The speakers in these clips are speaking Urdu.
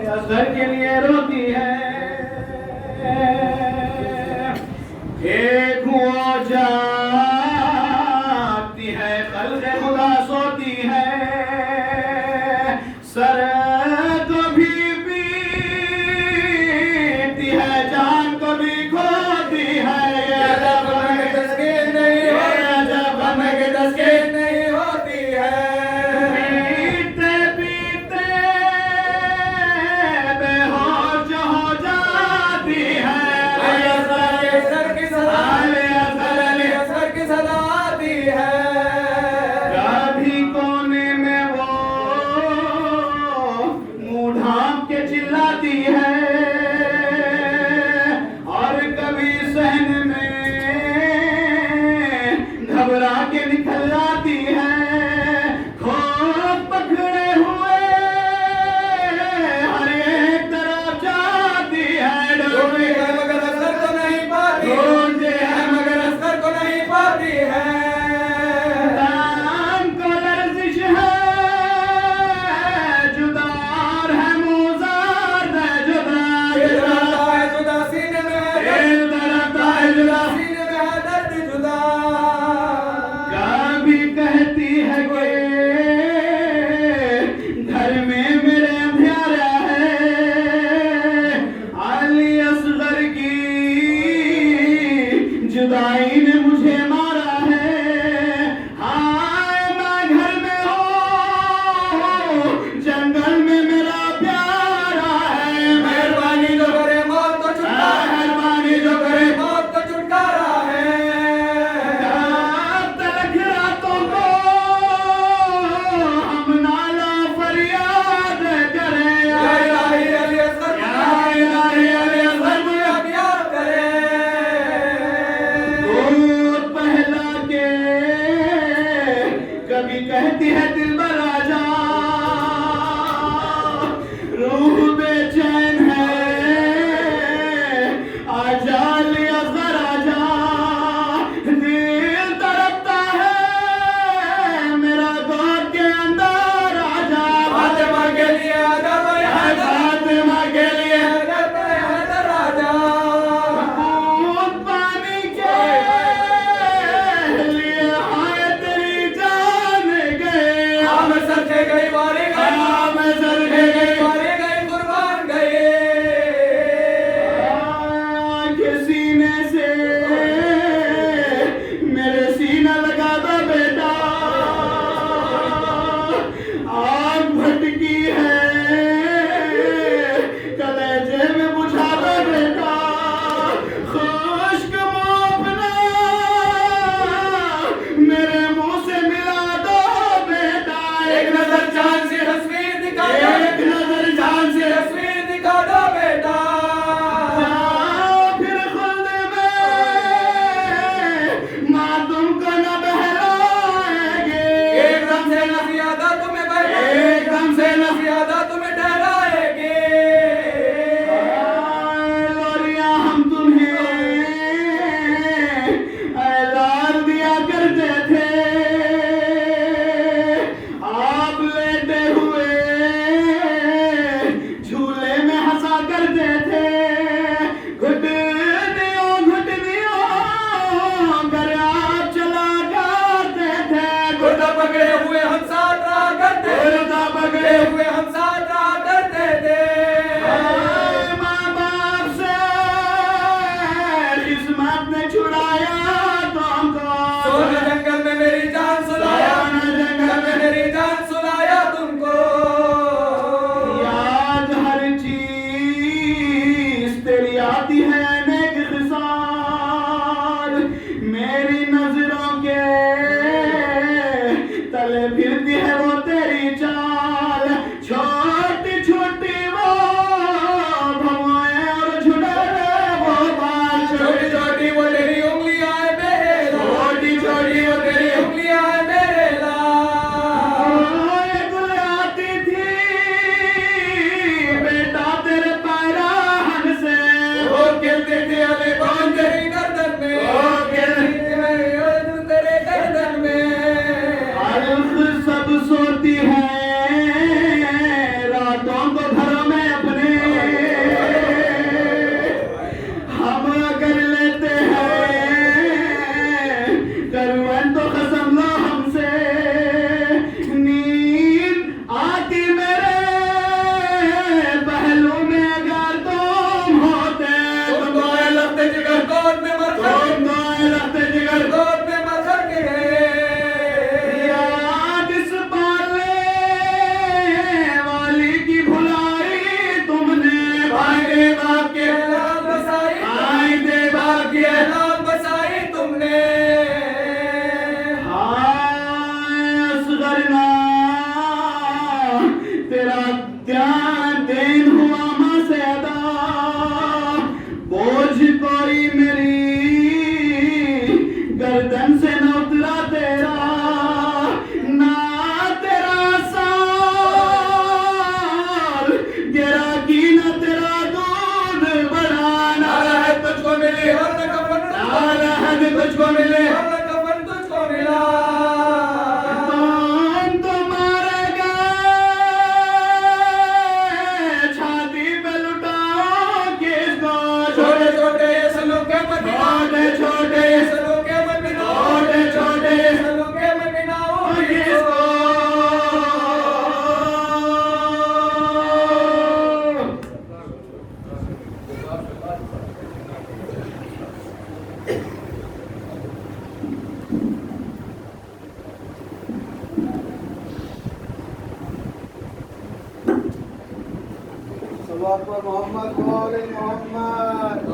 اثر کے لیے روتی ہے ایک ہوا جاگتی ہے خلق خدا سوتی ہے سر کو بھی پیتی ہے جان کو بھی کھوتی ہے یہ جب میں تسکین نہیں ہوتی جب میں تسکین نہیں ہوتی ہے جدائی نے مجھے مارا ہے ہائے میں گھر میں ہوں جنگل میں میرا پیارا ہے مہربانی جو کرے موت کو چھٹکارا مہربانی جو کرے موت کو چھٹکارا ہے تلک راتوں کو ہم نالا فریاد کریں یا الہی علی اصغر یا الہی علی اصغر مجھے پیار کرے کبھی کہتی ہے دل بھر آجا روح بے چین ہے آجا لیا ذر آجا دل تڑپتا ہے میرا گود کے اندر آجا فاطمہ کے لیے آجا فاطمہ کے لیے حیدر آجا خود پانی کے لیے آئے تیری سر کے گئی مارے گئی میں سر کے گئی مارے گئی قربان گئے کے سینے سے میرے سینہ لگا دو بیٹا آگ بھٹکی ہے کلیجے میں بجھا دو بیٹا خشک منہ اپنا میرے منہ سے ملا دو بیٹا ایک نظر جان سے تصویر دکھا دو ایک نظر جان سے تصویر دکھا دو بیٹا پھر خلد میں ماں تم کو نہ بہلائیں گے ایک دم سے نہ زیادہ تمہیں ایک دم سے نہ زیادہ تمہیں ڈرائیں گے لوریاں ہم تمہیں اعلان دیا کرتے تھے جھولے میں ہنسا کرتے تھے گھٹنیوں گر آپ چلا کرتے تھے گردہ پکڑے ہوئے ہم ساتھ رہا کرتے گردہ پکڑے ہوئے ہم ساتھ رہا کرتے تھے ماں باپ سے قسمت نے چھڑایا تم کو سونا جنگل میں میری جان سلایا جنگل میں میری جان سلایا تم کو پر محمد وآل محمد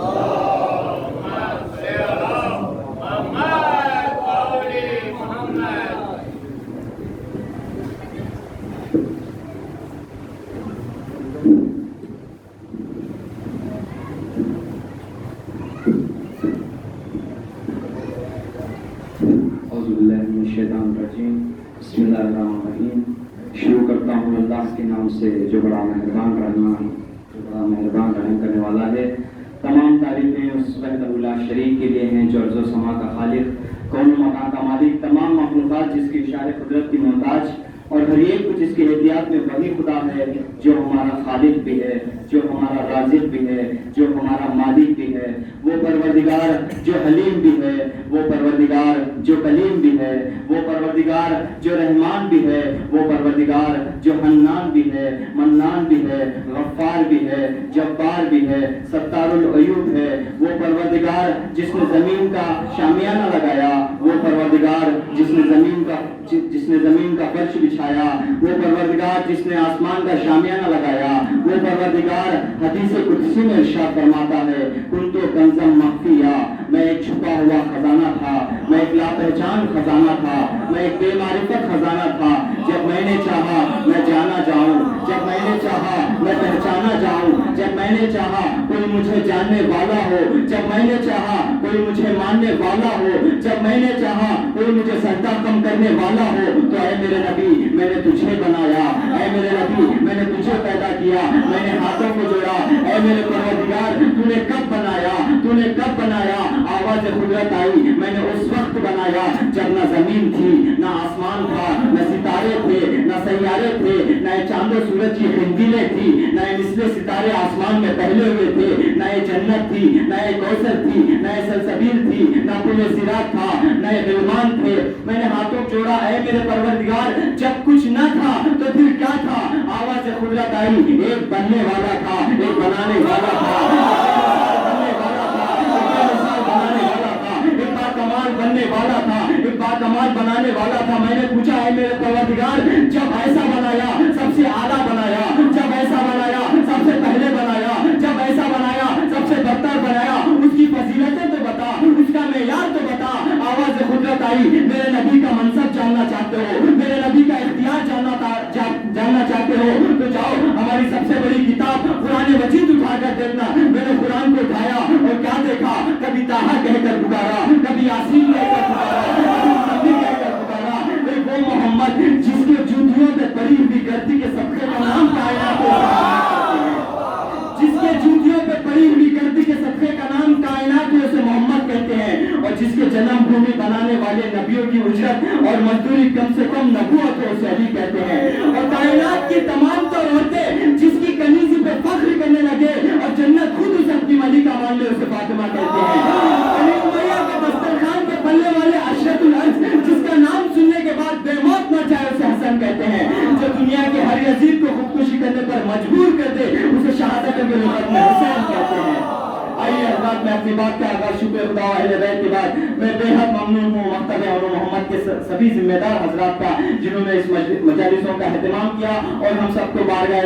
الشیطان الرجیم بسم اللہ الرحمن الرحیم. شروع کرتا ہوں اللہ کے نام سے جو بڑا مہربان رحم کرنے والا ہے. تمام تعریفیں اس وحدہ لا شریک کے لیے ہیں جو ارض و سما کا خالق، کون و مکان کا مالک، تمام مخلوقات جس کی اشارے قدرت کی محتاج، اور ہر ایک کچھ اس کی احتیاط میں وہی خدا ہے جو ہمارا خالق بھی ہے، جو ہمارا رازق بھی ہے، جو ہمارا مالک بھی ہے. وہ پروردگار جو حلیم بھی ہے، وہ پروردگار جو کلیم بھی ہے، وہ پروردگار جو رحمان بھی ہے، وہ پروردگار جو حنان بھی ہے، منان بھی ہے، غفار بھی ہے، جبار بھی ہے، ستار العیوب ہے. وہ پروردگار جس نے زمین کا شامیانہ لگایا، وہ پروردگار جس نے زمین کا فرش بچھایا، وہ پروردگار جس نے آسمان کا شامیانہ لگایا، وہ پروردگار حدیث قدسی میں ارشاد فرماتا ہے کنت کنزا مخفیا، میں ایک چھپا ہوا خزانہ تھا، میں ایک لاپہچان خزانہ تھا، میں ایک بے معرفت خزانہ تھا. جب میں نے چاہا میں جانا جاؤں، جب میں نے چاہا میں پہچانا جاؤں، جب میں نے چاہا کوئی مجھے جاننے والا ہو، جب میں نے چاہا کوئی مجھے ماننے والا ہو، جب میں نے چاہا کوئی مجھے سجدہ کم کرنے والا ہو، تو اے میرے نبی میں نے تجھے بنایا، اے میرے نبی میں نے تجھے پیدا کیا، میں نے ہاتھوں کو جوڑا. اے میرے پروردگار تو نے کب بنایا، تو نے کب بنایا؟ آواز قدرت آئی، میں نے اس وقت بنایا جب نہ زمین تھی، نہ آسمان تھا، نہ ستارے تھے، نہ سیارے تھے، نہ چاند و سورج کی خندیلیں تھی، نہ مثل ستارے آسمان میں پہلے ہوئے تھے، نہ جنت تھی، نہ کوثر تھی، نہ سلسبیل تھی، نہ پل صراط تھا، نہ غلمان تھے. میں نے ہاتھوں جوڑا اے میرے پروردگار جب کچھ نہ تھا تو پھر کیا تھا؟ آواز قدرت آئی، ایک بننے والا تھا، ایک بنانے والا تھا، بننے والا تھا، ایک باکمال بنانے والا تھا. میں نے پوچھا ہے میرے پروردگار جب ایسا بنایا سب سے اعلیٰ بنایا، جب ایسا بنایا سب سے پہلے بنایا، جب ایسا بنایا سب سے بدتر بنایا، اس کی فضیلتیں تو بتا، اس کا معیار تو بتا. آواز قدرت آئی، میرے نبی کا منصب جاننا چاہتے ہو، میرے نبی کا اختیار جاننا چاہتے ہو تو جاؤ ہماری سب سے بڑی کتاب قرآن مجید اٹھا کر دیکھنا. میں نے قرآن کو اٹھایا اور کیا دیکھا؟ کبھی طٰہٰ کہہ کر پکارا، کبھی یاسین کہہ کر پکارا، کبھی مزمل کہہ کر پکارا. وہ محمد جس کے جوتیوں پہ پڑی ہوئی گردی کے صدقے کا نام کائنات جس کے جوتیوں پہ پڑی ہوئی گردی کے صدقے کا نام کائنات میں اسے محمد کہتے ہیں، اور جس کے جنم بھومی بنانے والے نبیوں کی اجرت اور مزدوری کم سے کم نبوت ہے اسے علی کہتے ہیں. اور کائنات کی تمام تو عورتیں جس کی کنیزی پہ فخر کرنے لگے اور جنت خود اسے اپنی ملکہ مان لے اسے فاطمہ کہتے ہیں. علی امیہ کے دسترخوان کے پلے والے عشرت العرض جس کا نام سننے کے بعد بے موت نہ چاہے اسے حسن کہتے ہیں. جو دنیا کے ہر یزید کو خودکشی کرنے پر مجبور کر دے اسے شہادت کے لقب میں حسین کہتے ہیں. آئیے حضرات میں اپنی بات کا آغاز شکر خدا و اہل بیت کے بعد میں بے حد ممنون ہوں مکتب علوم محمد کے سبھی ذمہ دار حضرات کا جنہوں نے اس مجالسوں کا اہتمام کیا اور ہم سب کو بارگاہ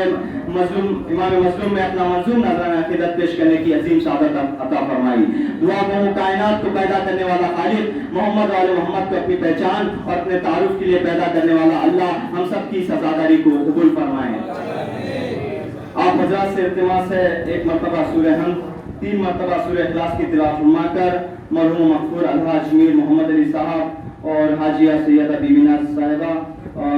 مظلوم امام مظلوم میں اپنا منظوم نذرانہ عقیدت پیش کرنے کی عظیم سعادت عطا فرمائی. دعا گو کائنات کو پیدا کرنے والا خالق محمد وآل محمد کو اپنی پہچان اور اپنے تعارف کے لیے پیدا کرنے والا اللہ ہم سب کی سزاداری کو قبول فرمائے. آپ حضرات سے التماس ہے ایک مرتبہ سورہ حمد 3 مرتبہ سورہ اخلاص کی تلاوت فرما کر مرحوم مغفور الحاج میر محمد علی صاحب اور حاجیہ سیدہ بی بی ناز صاحبہ،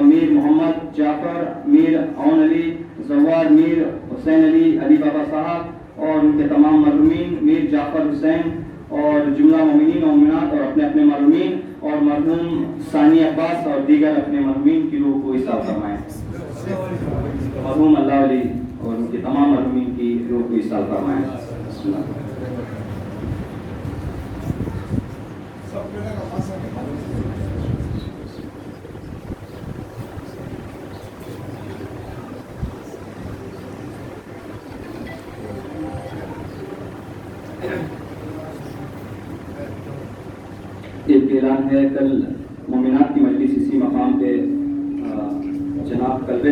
میر محمد جعفر، میر عون علی، زوار میر حسین علی بابا صاحب اور ان کے تمام مرحومین، میر جعفر حسین اور جملہ مومنین و مومنات اور اپنے اپنے مرحومین اور مرحوم ثانی عباس اور دیگر اپنے مرحومین کی روح کو حساب فرمائیں. مرحوم اللہ علی اور ان کے تمام مرحومین کی روح کو حساب فرمائیں. اعلان ہے، کل مومنات کی مجلس اسی مقام پہ جناب قلبے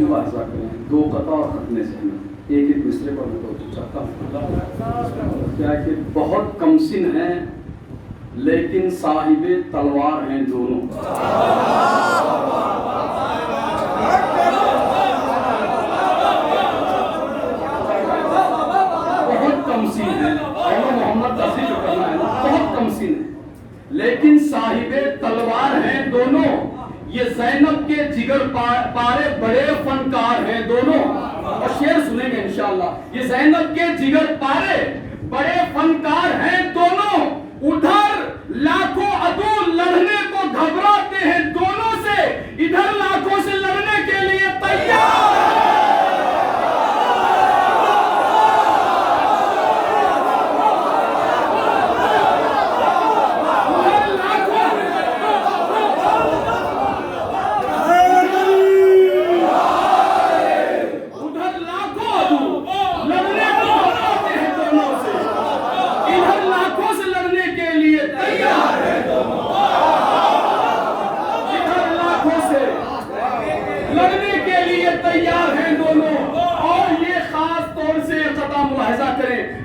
ملاحظہ کریں، دو قطع اور ختم ذہن ایک ایک دوسرے پر میں توجہ چاہتا ہوں کیا کہ بہت کم سن ہیں لیکن صاحب تلوار ہیں دونوں. بہت کم سن ہیں محمد تصریح جو کرنا ہے نا، بہت کم سن ہیں لیکن صاحب تلوار ہیں دونوں. یہ زینب کے جگر پارے بڑے فنکار ہیں دونوں. اور شعر سنیں گے انشاءاللہ. یہ زینب کے جگر پارے بڑے فنکار ہیں دونوں. ادھر لاکھوں عدو لڑنے کو گھبراتے ہیں دونوں سے، ادھر لاکھوں سے لڑنے کے لیے تیار ہیں.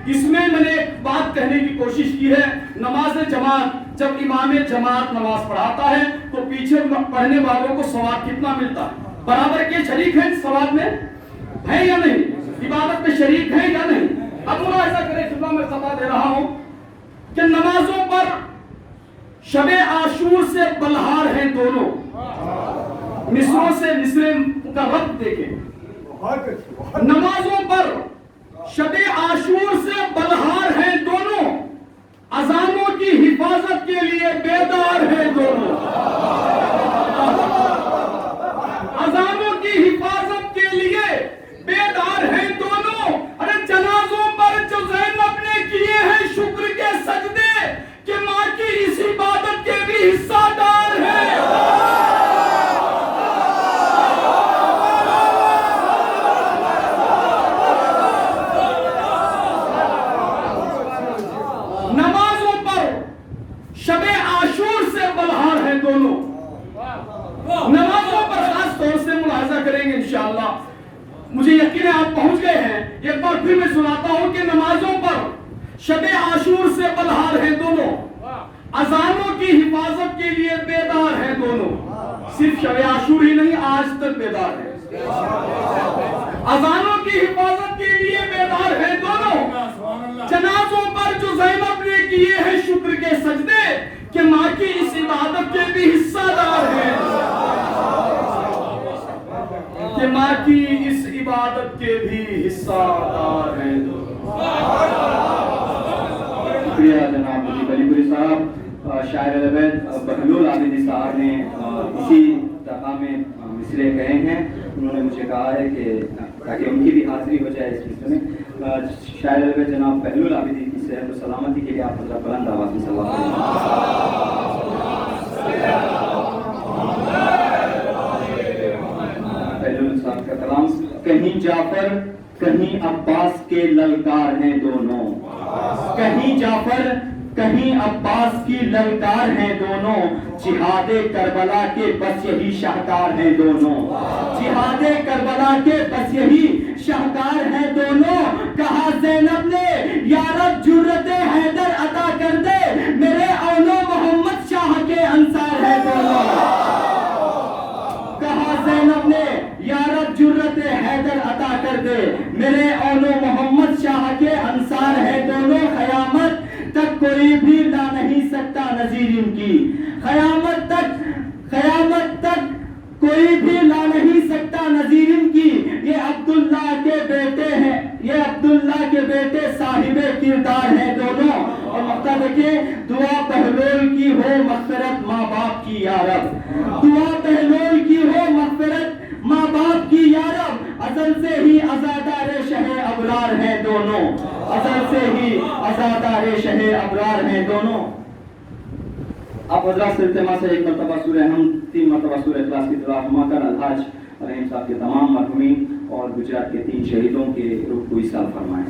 اس میں میں نے ایک بات کہنے کی کوشش کی ہے. نماز جماعت جب امام جماعت نماز پڑھاتا ہے تو پیچھے پڑھنے والوں کو ثواب کتنا ملتا ہے؟ برابر کے شریک ہیں ثواب میں، ہیں یا نہیں؟ عبادت میں شریک ہیں یا نہیں؟ اب ملاحظہ کریں، خطبہ میں خطا دے رہا ہوں کہ نمازوں پر شب عاشور سے بلہار ہیں دونوں. مصروں سے مصرے کا ربط دیکھیں. نمازوں پر شب عاشور سے بلہار ہیں دونوں، اذانوں کی حفاظت کے لیے بیدار ہیں دونوں. اذانوں کی حفاظت کے لیے بیدار ہیں دونوں. ارے جنازوں پر جو زینب نے کیے ہیں شکر کے سجدے کہ ماں کی اس عبادت کے بھی حصہ دار ہیں. نمازوں پر خاص طور سے ملاحظہ کریں گے انشاءاللہ. مجھے یقین ہے آپ پہنچ گئے ہیں. ایک بار پھر میں سناتا ہوں کہ نمازوں پر شب عاشور سے بلہار ہیں دونوں، اذانوں کی حفاظت کے لیے بیدار ہیں دونوں. صرف شب عاشور ہی نہیں، آج تک بیدار ہیں. اذانوں کی حفاظت کے لیے بیدار ہیں دونوں. جنازوں پر جو زینب نے کیے ہیں شکر کے سجدے کہ ماں کی اس عبادت کے بھی حصہ دار ہیں. کہ ماں کی اس عبادت کے بھی حصہ دار ہیں. شکریہ جناب علی پوری صاحب. شاعر اہل بیت بہلول عابدی صاحب نے اسی طرح میں مصرے کہے ہیں. انہوں نے مجھے کہا ہے کہ تاکہ ان کی بھی حاضری ہو جائے اس مصرے میں. شاعر اہل بیت جناب بہلول عابدی کی صحت و سلامتی کے لیے آپ حضرت بلند آواز میں صلی اللہ علیہ وسلم. بہلول صاحب کا کلام. کہیں جعفر کہیں عباس کے للکار ہیں دونوں. کہیں جعفر کہیں عباس کی للکار ہیں دونوں. جہاد کربلا کے بس یہی شاہکار ہیں دونوں. جہاد کربلا کے بس یہی شاہکار ہیں دونوں. کہا زینب نے یا رب جرت حیدر عطا کر دے، میرے اولو محمد شاہ کے انصار ہیں دونوں. کہا زینب نے یا رب جرت حیدر عطا کر دے، میرے اولو محمد شاہ کے انصار ہیں دونوں. قیامت تک کوئی بھی لا نہیں سکتا نظیر ان کی. قیامت تک کوئی بھی لا نہیں سکتا نظیر ان کی. یہ عبداللہ کے بیٹے ہیں، یہ عبداللہ کے بیٹے صاحب کردار ہیں دونوں. اور مقطع دیکھیں. دعا بہلول کی ہو مغفرت ماں باپ کی یا رب. دعا بہلول کی ہو مغفرت ماں باپ کی یا رب. ازل سے ہی عزادار شہ ابرار ہیں دونوں. ازل سے ہی عزادار شہ ابرار ہیں دونوں. آپ حضرات سے التماس ہے ایک مرتبہ سورہ ہم 3 مرتبہ سورہ اخلاص کی تلاوت فرما کر الحاج رحیم صاحب کے تمام مرحومین اور گجرات کے 3 شہیدوں کے روح کو ایصال فرمائیں.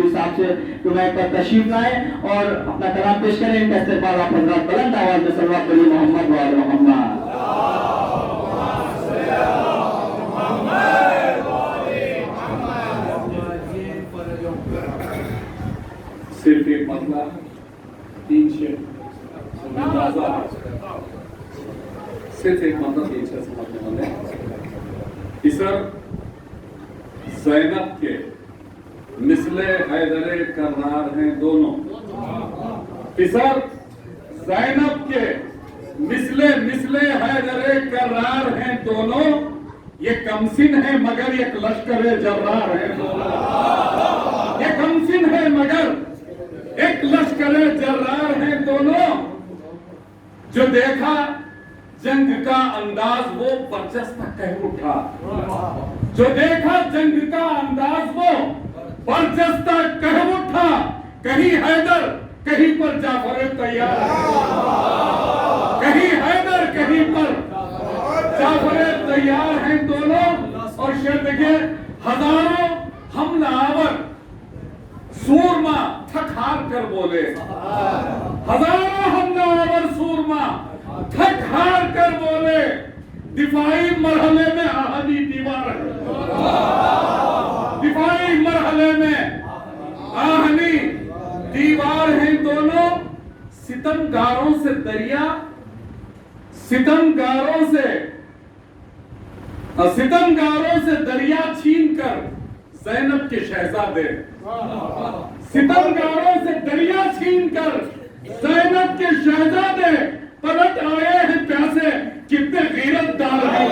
پوری صاحب سے کہ میں پر تشریف لائیں اور اپنا کلام پیش کریں. ان کا استقبال آپ حضرات بلند آواز میں صلوات پڑھیے محمد و آل محمد. صرف ایک مسئلہ 3 شعر صرف ایک مسئلہ 3 شعر سمجھنے والے ہیں. اسر زینب کے مثل حیدر کرار ہیں دونوں. اسر زینب کے مثل حیدر کرار ہیں دونوں. یہ کمسن ہے مگر ایک لشکر جرار ہے دونوں. یہ کمسن ہے مگر ایک لشکر جرار ہیں دونوں. جو دیکھا جنگ کا انداز وہ برجستہ کہہ اٹھا. جو دیکھا جنگ کا انداز وہ برجستہ کہہ اٹھا. کہیں حیدر کہیں پر جعفر تیار. کہیں حیدر کہیں پر جعفر تیار ہیں دونوں. اور شعر دیکھیں ہزاروں حملہ آور سورما تھک ہار کر بولے. ہزاروں حملہ آور سورما تھک ہار کر بولے. دفاعی مرحلے میں آہنی دیوار ہے. دفاعی مرحلے میں آہنی دیوار ہیں دونوں. ستمگاروں سے دریا چھین کر زینب کے شہزادے. ستمگاروں سے دریا چھین کر زینب کے شہزادے پلٹ آئے ہیں پیاسے. کتنے غیرت دار ہیں.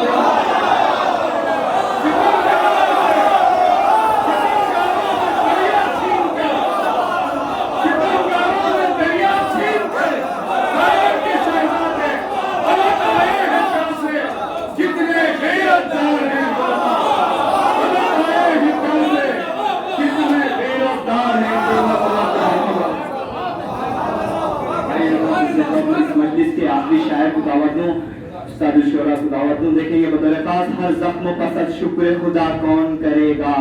مجلس کے آخری شاعر کو دعوت دوں, استاد الشورا کو دعوت دوں. دیکھیں گے بطور خاص ہر زخم پسند شکر خدا کون کرے گا.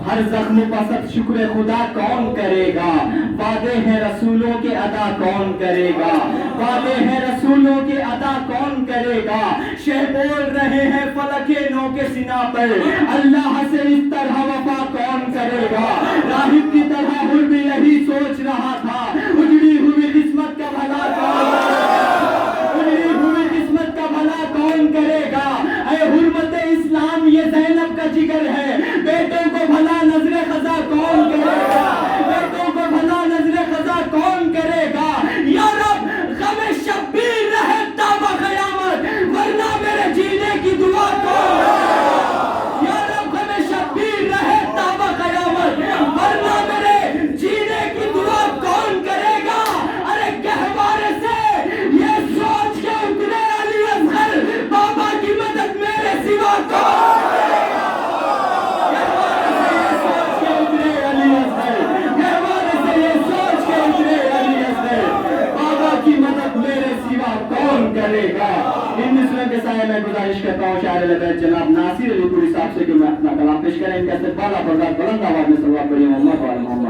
ہر زخم پسند شکر خدا کون کرے گا. وعدے ہیں رسولوں کے ادا کون کرے گا. وعدے ہیں رسولوں کے ادا کون کرے گا. شہ بول رہے ہیں فلک نو کے سنا پر اللہ سے اس طرح وفا کون کرے گا. راہب کی طرح ہر بھی یہی سوچ رہا تھا اجڑی ہوئی قسمت کا بھلا کون کرے گا. اے حرمت اسلام یہ زینب کا جگر ہے. بیٹوں کو بھلا نظر خزا کون کرے گا. بیٹوں کو بھلا نظر خزا کون کرے گا. یا رب غم شبیر رہے تابہ قیامت ورنہ میرے جینے کی دعا کون کرے گا. یا رب غم شبیر رہے تابہ قیامت ورنہ میرے جینے کی دعا کون کرے گا. ارے گہوارے سے یہ سوچ کے اترے علی اصغر بابا کی مدد میرے سوا کون کرے گا. گہوارے سے یہ سوچ کے اترے علی اصغر, گہوارے سے یہ سوچ کے اترے علی اصغر بابا کی مدد میرے سوا کون کرے گا. ان مصروں کے سائے میں گزارش کرتا ہوں شاعر البیت جناب ناصر علی پوری صاحب سے کہ میں اپنا کلام پیش کریں. ان کا استقبال آپ حضرات بلند آواز میں صلوات پڑھیے محمد و آل محمد.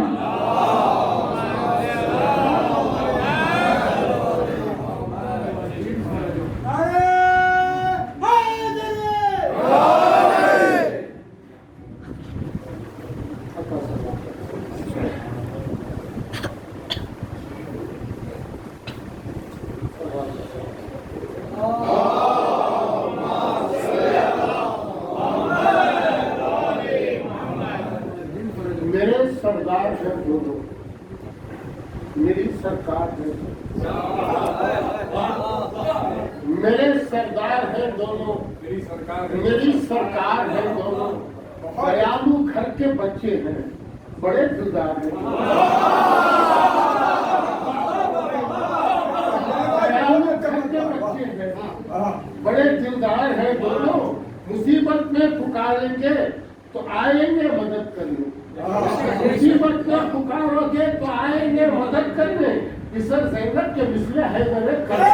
میرے سردار ہے دونوں, میری سرکار ہے. میرے سردار ہے دونوں, میری سرکار ہے دونوں. دیالو گھر کے بچے ہیں بڑے دلدار ہیں. دیالو گھر کے بچے ہیں بڑے دلدار ہیں دونوں. مصیبت میں پکاریں گے تو آئیں گے مدد کرنے. مصیبت میں پکارو گے تو آئیں گے مدد کرنے. اسر زینب کے مثل حیدر کرار.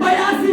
82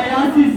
82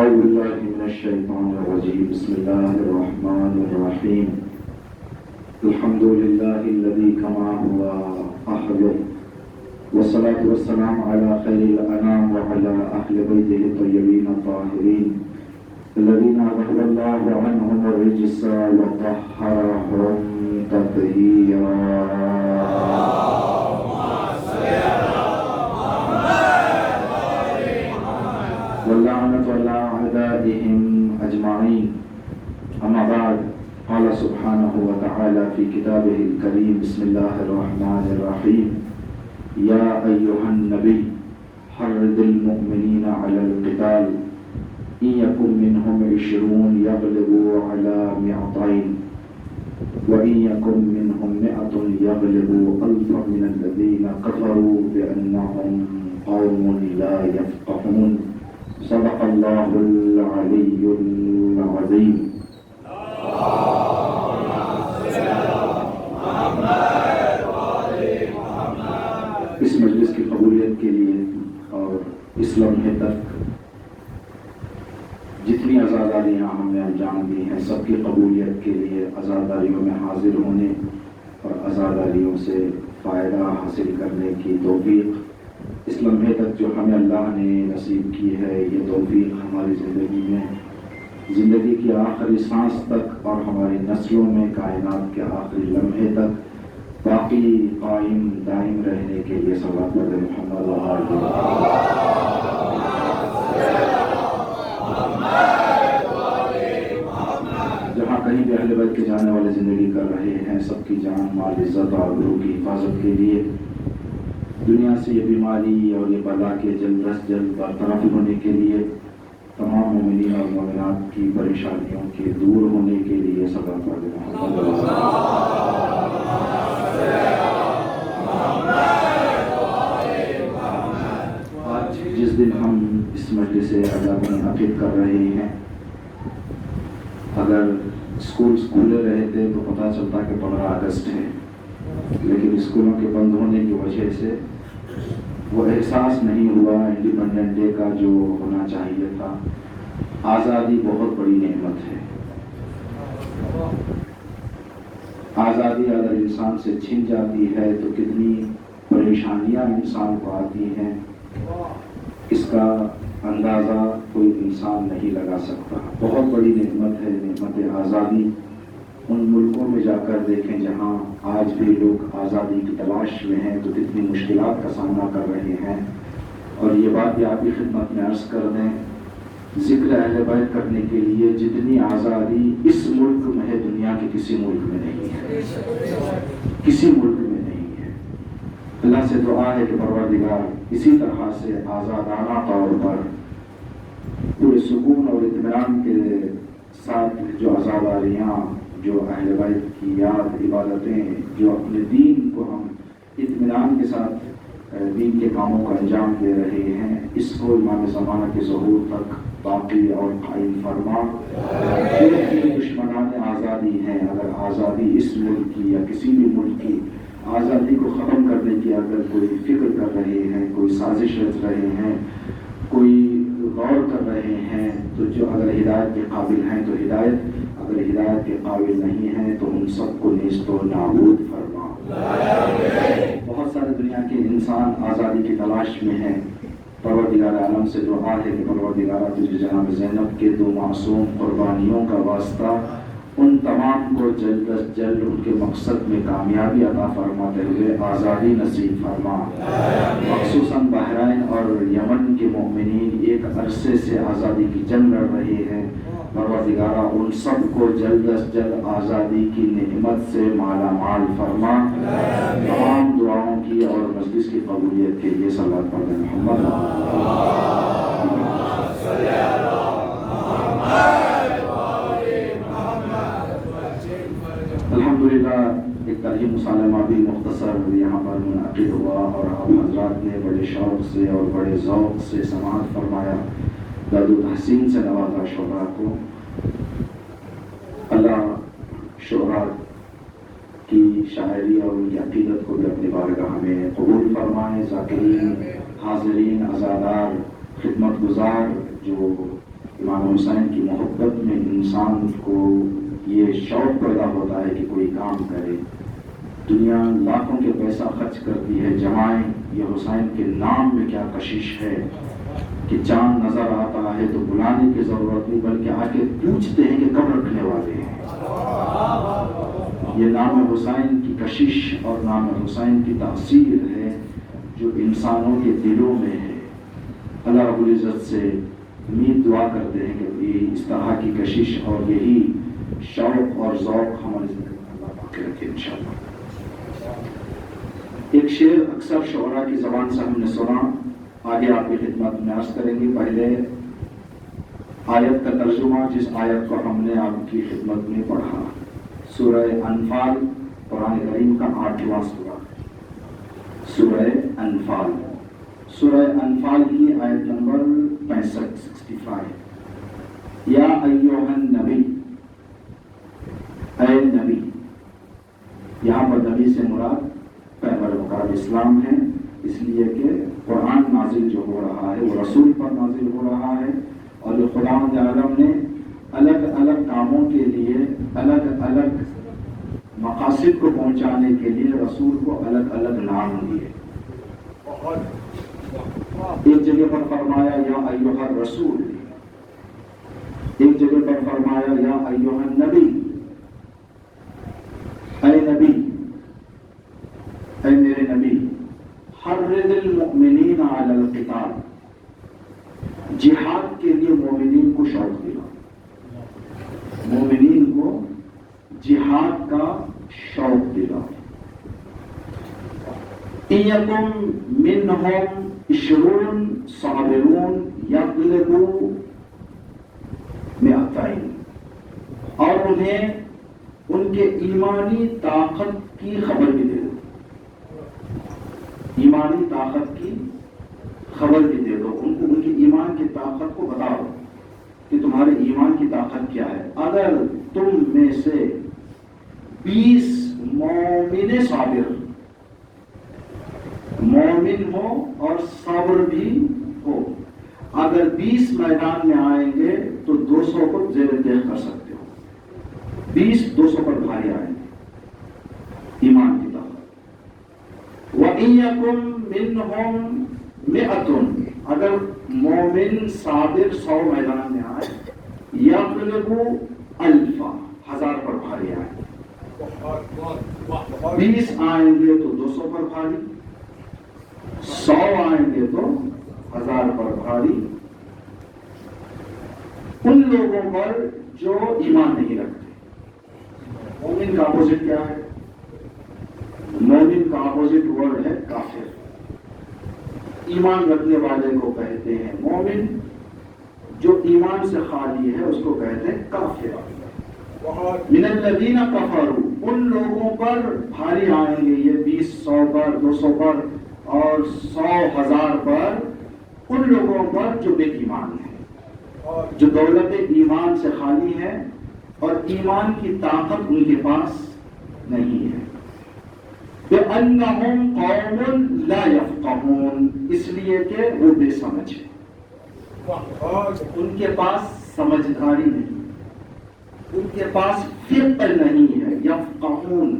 أعوذ بالله من الشيطان الرجيم بسم الله الرحمن الرحيم الحمد لله الذي كما هو أحد والصلاة والسلام على خير الأنام وعلى أهل بيته الطيبين الطاهرين الذين أذهب الله عنهم الرجس وطهرهم تطهيرا واللعنة على أعدائهم أجمعين أما بعد قال سبحانه وتعالى في كتابه الكريم بسم الله الرحمن الرحيم يا أيها النبي حرض المؤمنين على القتال إن يكن منهم 20 يغلبوا على 200 وإن يكن منهم 100 يغلبوا 1000 من الذين كفروا بأنهم قوم لا يفقهون صدق الله العلي العظيم. اس مجلس کی قبولیت کے لیے اور اس لمحے تک جتنی عزاداریاں ہم نے انجام دی ہیں سب کی قبولیت کے لیے عزاداریوں میں حاضر ہونے اور عزاداریوں سے فائدہ حاصل کرنے کی توفیق اس لمحے تک جو ہمیں اللہ نے نصیب کی ہے یہ توفیق ہماری زندگی میں زندگی کی آخری سانس تک اور ہماری نسلوں میں کائنات کے آخری لمحے تک باقی قائم دائم رہنے کے لیے صلوات پڑھیں محمد جہاں کہیں بھی اہل بیت کے جانے والے زندگی کر رہے ہیں سب کی جان مال عزت اور آبرو کی حفاظت کے لیے دنیا سے یہ بیماری اور یہ بلا کے جلد از جلد برطرف ہونے کے لیے تمام مومنین اور مومنات کی پریشانیوں کے دور ہونے کے لیے صلوات پڑھیں محمد آج جس دن ہم اس مجلس ادا منعقد کر رہے ہیں اگر اسکول کھلے رہے تھے تو پتہ چلتا کہ 15 اگست ہے لیکن اسکولوں کے بند ہونے کی وجہ سے وہ احساس نہیں ہوا انڈیپینڈنٹ ڈے کا جو ہونا چاہیے تھا. آزادی بہت بڑی نعمت ہے. آزادی اگر انسان سے چھن جاتی ہے تو کتنی پریشانیاں انسان کو آتی ہیں اس کا اندازہ کوئی انسان نہیں لگا سکتا. بہت بڑی نعمت ہے نعمت آزادی. ان ملکوں میں جا کر دیکھیں جہاں آج بھی لوگ آزادی کی تلاش میں ہیں تو کتنی مشکلات کا سامنا کر رہے ہیں. اور یہ بات بھی آپ کی خدمت میں عرض کر دیں ذکر اہل بیت کرنے کے لیے جتنی آزادی اس ملک میں ہے دنیا کے کسی ملک میں نہیں ہے. کسی ملک میں نہیں ہے. اللہ سے دعا ہے کہ پروردگار اسی طرح سے آزادانہ طور پر پورے سکون اور اطمینان کے ساتھ جو آزاداریاں جو اہل بیت کی یاد عبادتیں جو اپنے دین کو ہم اطمینان کے ساتھ دین کے کاموں کا انجام دے رہے ہیں اس کو امام زمانہ کے ظہور تک باقی اور قائم فرما. دشمنان آزادی ہیں اگر آزادی اس ملک کی یا کسی بھی ملک کی آزادی کو ختم کرنے کی اگر کوئی فکر کر رہے ہیں کوئی سازش رچ رہے ہیں کوئی غور کر رہے ہیں تو جو اگر ہدایت کے قابل ہیں تو ہدایت اگر ہدایت کے قابل نہیں ہیں تو ان سب کو نیست و نابود فرما. بہت سارے دنیا کے انسان آزادی کی تلاش میں ہیں. پروردگار عالم سے دعا ہے کہ پروردگار تجھے جناب زینب کے 2 معصوم قربانیوں کا واسطہ ان تمام کو جلد از جلد ان کے مقصد میں کامیابی عطا فرماتے ہوئے آزادی نصیب فرما. خصوصاً بحرین اور یمن کے مومنین ایک عرصے سے آزادی کی جنگ لڑ رہے ہیں. پروردگارہ ان سب کو جلد از جلد آزادی کی نعمت سے مالا مال فرما. تمام دعاؤں کی اور مجلس کی قبولیت کے لیے صلوات پڑھیں محمد. الحمدللہ ایک ترجیح مسالمہ بھی مختصر یہاں پر منعقد ہوا اور آپ حضرات نے بڑے شوق سے اور بڑے ذوق سے سماعت فرمایا. داد و تحسین سے نوازا شعراء کو. اللہ شعراء کی شاعری اور ان کی عقیدت کو بھی اپنی بارگاہ میں قبول فرمائیں. ذاکرین حاضرین عزادار خدمت گزار جو امام حسین کی محبت میں انسان کو یہ شوق پیدا ہوتا ہے کہ کوئی کام کرے. دنیا لاکھوں کے پیسہ خرچ کرتی ہے جمائیں، یہ حسین کے نام میں کیا کشش ہے کہ چاند نظر آتا ہے تو بلانے کی ضرورت نہیں بلکہ آ کے پوچھتے ہیں کہ کب رکھنے والے ہیں. یہ نام حسین کی کشش اور نام حسین کی تاثیر ہے جو انسانوں کے دلوں میں ہے. اللہ رب العزت سے امید دعا کرتے ہیں کہ یہ اس طرح کی کشش اور یہی شوق اور ذوق ہماری زندگی میں اللہ باقی رکھے انشاءاللہ. ایک شعر اکثر شعراء کی زبان سے ہم نے سنا، آگے آپ کی خدمت میں عرض کریں گے. پہلے آیت کا ترجمہ جس آیت کو ہم نے آپ کی خدمت میں پڑھا، سورہ انفال، قرآن کریم کا 8واں سورہ، سورہ انفال. سورہ انفال کی آیت نمبر 65. یا ایھا النبی، اے نبی. یہاں پر نبی سے مراد پیغمبر مقرب اسلام ہے، اس لیے کہ قرآن نازل جو ہو رہا ہے وہ رسول پر نازل ہو رہا ہے، اور جو خداوند عالم نے الگ الگ کاموں کے لیے الگ الگ مقاصد کو پہنچانے کے لیے رسول کو الگ الگ نام دیے. ایک جگہ پر فرمایا یا ایھا الرسول، ایک جگہ پر فرمایا یا ایھا النبی، اے نبی، اے میرے نبی. حرض المؤمنین علی القتال، جہاد کے لیے مومنین کو شوق دلا، مومنین کو جہاد کا شوق دلا. اِیَّکُم مِّنْہُم 20 صابرون یغلبوا 200، اور انہیں ان کے ایمانی طاقت کی خبر بھی دے دو، ایمانی طاقت کی خبر بھی دے دو. ان کو ان کی ایمان کی طاقت کو بتاؤ کہ تمہارے ایمان کی طاقت کیا ہے. اگر تم میں سے 20 مومن صابر، مومن ہو اور صبر بھی ہو، اگر 20 میدان میں آئیں گے تو 200 کو زیر تیغ کر سکتے ہو. 20 200 پر بھاری آئیں گے، ایمان کی طاقت. وَإِن مِّنْهُم 100، اگر مومن صابر 100 میدان میں آئے، یغلبوا 1000 پر بھاری آئیں گے. 20 آئیں گے تو 200 پر بھاری، 100 آئیں گے تو 1000 پر بھاری. ان لوگوں پر جو ایمان نہیں رکھتے. مومن کا اپوزٹ کیا ہے؟ مومن کا اپوزٹ ورڈ ہے کافر. ایمان رکھنے والے کو کہتے ہیں مومن، جو ایمان سے خالی ہے اس کو کہتے ہیں کافر. من الذین کفروا، ان لوگوں پر بھاری آئیں گے یہ 20 100 پر 200 پر اور 100 1000 پر، ان لوگوں پر جو بے ایمان ہے، جو دولت ایمان سے خالی ہے اور ایمان کی طاقت ان کے پاس نہیں ہے. بِأَنَّهُمْ قَوْمٌ لَا يَفْقَهُونَ، اس لیے کہ وہ بے سمجھ ہیں، ان کے پاس سمجھداری نہیں، ان کے پاس فقہ نہیں ہے. یفقہون،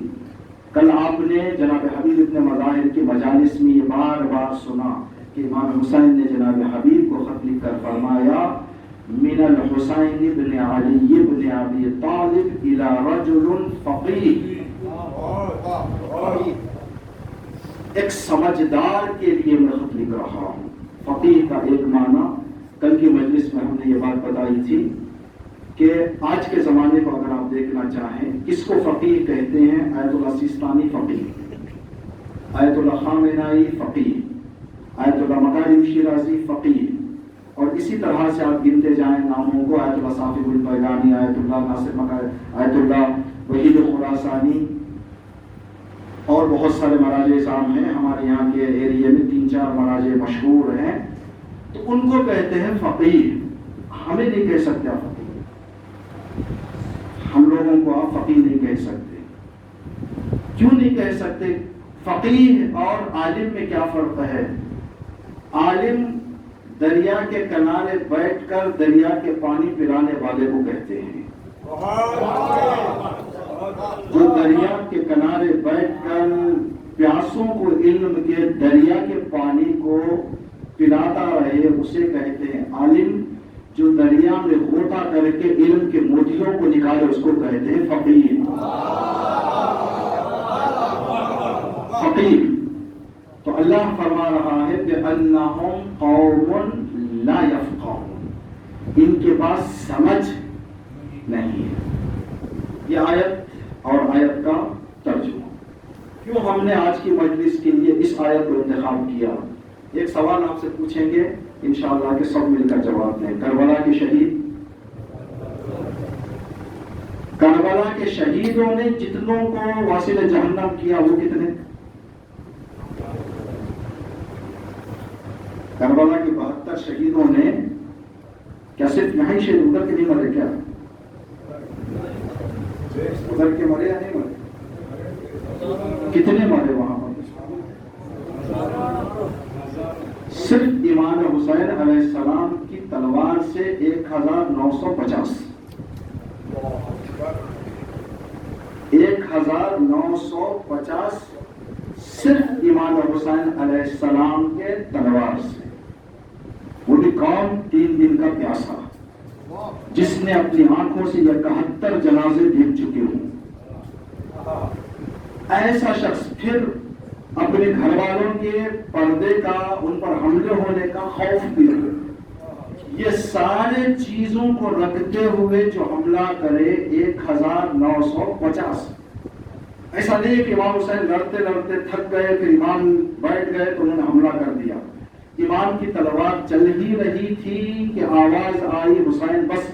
کل آپ نے جناب حبیب ابن مظاہر کے مجالس میں یہ بار بار سنا کہ امام حسین نے جناب حبیب کو خط لکھ کر فرمایا من الحسین ابن علی ابن ابی طالب الى رجل فقیہ. ایک سمجھدار کے لیے میں خط لکھ رہا ہوں. فقیہ کا ایک معنی کل کی مجلس میں ہم نے یہ بات بتائی تھی کہ آج کے زمانے کو اگر آپ دیکھنا چاہیں کس کو فقیہ کہتے ہیں؟ آیت اللہ سیستانی فقیہ، آیت اللہ خامنائی فقیہ، آیت اللہ مکارم شیرازی فقیہ، اور اسی طرح سے آپ گنتے جائیں ناموں کو، آیت اللہ صافی الفیلانی، آیت اللہ ناصر مکارم، آیت اللہ وحید خراسانی، اور بہت سارے مراجع اعظام ہیں ہمارے یہاں کے ایریے میں 3-4 مراجع مشہور ہیں. تو ان کو کہتے ہیں فقیہ. ہمیں نہیں کہہ سکتے آپ فقیہ، ہم لوگوں کو آپ فقیہ نہیں کہہ سکتے. کیوں نہیں کہہ سکتے؟ فقیہ اور عالم میں کیا فرق ہے؟ عالم دریا کے کنارے بیٹھ کر دریا کے پانی پلانے والے کو کہتے ہیں. جو دریا کے کنارے بیٹھ کر پیاسوں کو علم کے دریا کے پانی کو پلاتا رہے اسے کہتے ہیں عالم. جو دریا میں غوطہ کر کے علم کے موتیوں کو نکالے اس کو کہتے ہیں فقیر. فقیر. تو اللہ فرما رہا ہے کہ انہم قوم لا یفقہون، ان کے پاس سمجھ نہیں ہے. یہ آیت اور آیت کا ترجمہ. کیوں ہم نے آج کی مجلس کے لیے اس آیت کو انتخاب کیا؟ ایک سوال آپ سے پوچھیں گے انشاءاللہ کہ سب مل کر جواب دیں. کربلا کے شہید، کربلا کے شہیدوں نے جتنوں کو واصل جہنم کیا وہ کتنے؟ کربلا کے 72 شہیدوں نے کیا صرف یہیں شہید ادھر کے نہیں مرے؟ کیا ادھر کے مرے یا نہیں مرے؟ کتنے مرے وہاں پر؟ صرف امام حسین علیہ السلام کی تلوار سے 1950 1950 صرف امام حسین علیہ السلام کے تلوار سے. وہ بھی کون؟ 3 دن کا پیاسا جس نے اپنی آنکھوں سے 71 جنازے دیکھ چکے ہوں. ایسا شخص پھر اپنے گھر والوں کے پردے کا، ان پر حملے ہونے کا خوف بھی رکھے. یہ سارے چیزوں کو رکھتے ہوئے جو حملہ کرے 1950. ایسا نہیں کہ امام حسین لڑتے لڑتے تھک گئے پھر امام بیٹھ گئے تو انہوں نے حملہ کر دیا. امام کی تلوار چل ہی رہی تھی کہ آواز آئی حسین بس.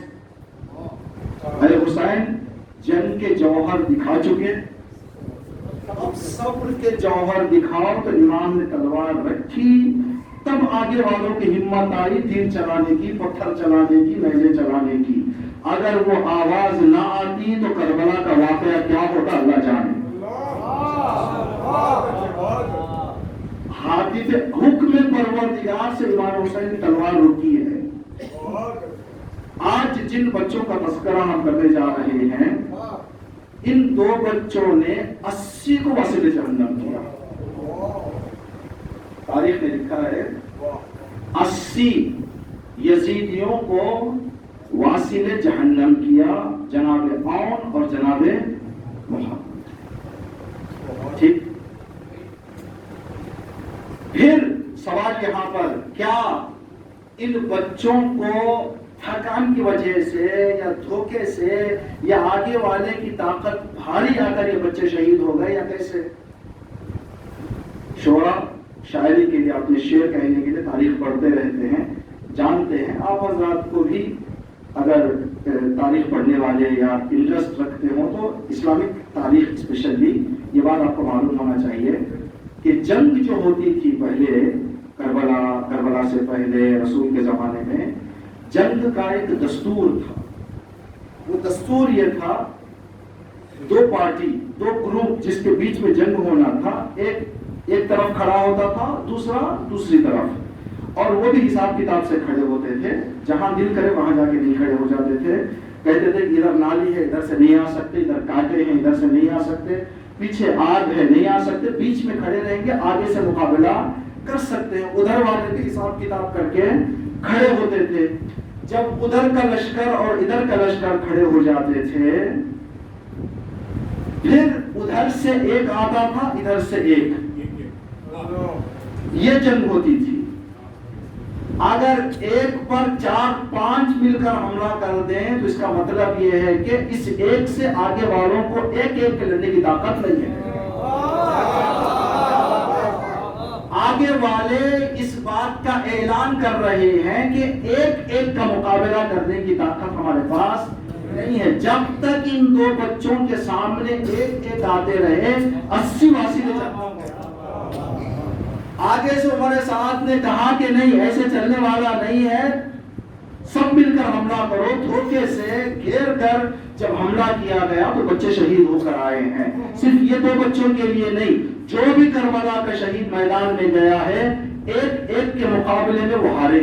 اے حسین جنگ کے جوہر دکھا چکے، اب صبر کے جوہر دکھاؤ. تو امام نے تلوار رکھی. تب آگے والوں کی ہمت آئی تیر چلانے کی، پتھر چلانے کی، نیزے چلانے کی. اگر وہ آواز نہ آتی تو کربلا کا واقعہ کیا ہوتا اللہ جانے. ہاتھی سے حکم پروردگار سے امام حسین کی تلوار رکی ہے. آج جن بچوں کا تذکرہ ہم کرنے جا رہے ہیں ان 2 بچوں نے 80 کو واصل جہنم کیا. تاریخ نے لکھا ہے 80 یزیدیوں کو واصل جہنم کیا جناب عون اور جناب محمد. ٹھیک. پھر سوال یہاں پر کیا ان بچوں کو تھکان کی وجہ سے یا دھوکے سے یا آگے والے کی طاقت بھاری آ کر یہ بچے شہید ہو گئے یا کیسے؟ شعرا شاعری کے لیے اپنے شعر کہنے کے لیے تاریخ پڑھتے رہتے ہیں، جانتے ہیں. آپ حضرات کو بھی اگر تاریخ پڑھنے والے یا انٹرسٹ رکھتے ہوں تو اسلامک تاریخ اسپیشلی یہ بات آپ کو معلوم ہونا چاہیے کہ جنگ جو ہوتی تھی پہلے کربلا سے پہلے رسول کے زمانے میں جنگ کا ایک دستور تھا. وہ دستور یہ تھا 2 پارٹی 2 گروپ جس کے بیچ میں جنگ ہونا تھا، ایک طرف کھڑا ہوتا تھا دوسرا دوسری طرف، اور وہ بھی حساب کتاب سے کھڑے ہوتے تھے. جہاں دل کرے وہاں جا کے نہیں کھڑے ہو جاتے تھے. کہتے تھے کہ ادھر نالی ہے ادھر سے نہیں آ سکتے، ادھر کانٹے ہیں ادھر سے نہیں آ سکتے، پیچھے آگ ہے نہیں آ سکتے، بیچ میں کھڑے رہیں گے آگے سے مقابلہ کر سکتے ہیں. ادھر والے کے حساب کتاب کر کے کھڑے ہوتے تھے. جب ادھر کا لشکر اور ادھر کا لشکر کھڑے ہو جاتے تھے پھر ادھر سے ایک آتا تھا ادھر سے ایک. یہ جنگ ہوتی تھی. اگر ایک پر 4-5 مل کر حملہ کر دیں تو اس کا مطلب یہ ہے کہ اس ایک سے آگے والوں کو ایک کے لڑنے کی طاقت نہیں ہے. آگے والے اس بات کا اعلان کر رہے ہیں کہ ایک کا مقابلہ کرنے کی طاقت ہمارے پاس نہیں ہے. جب تک ان 2 بچوں کے سامنے ایک آتے رہے 80 واصل جہنم. آگے سے عمر سعد نے کہا کہ نہیں ایسے چلنے والا نہیں ہے، سب مل کر حملہ کرو. دھوکے سے گھیر کر جب حملہ کیا گیا تو بچے شہید ہو کر آئے ہیں. صرف یہ 2 بچوں کے لیے نہیں، جو بھی کربلا کا شہید میدان میں گیا ہے ایک کے مقابلے میں وہ ہارے.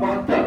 72?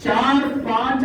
4-5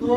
2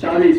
40,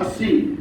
80,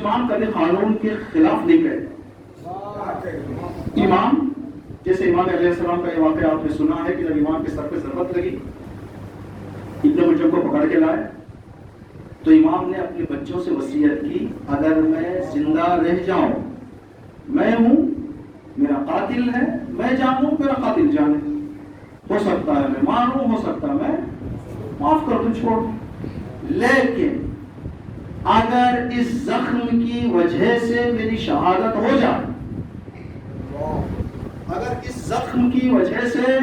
امام کبھی قانون کے خلاف نہیں گئے. امام جیسے امام علیہ السلام کا یہ واقعہ آپ نے سنا ہے کہ جب امام کے سر پہ ضربت لگی ابن ملجم کو پکڑ کے لائے تو امام نے اپنے بچوں سے وصیت کی اگر میں زندہ رہ جاؤں میں ہوں میرا قاتل ہے میں جانوں میرا قاتل جانے ہو سکتا ہے میں ماروں ہو سکتا ہے میں معاف کر دوں چھوڑ لیکن اگر اس زخم کی وجہ سے میری شہادت ہو جائے اگر اس زخم کی وجہ سے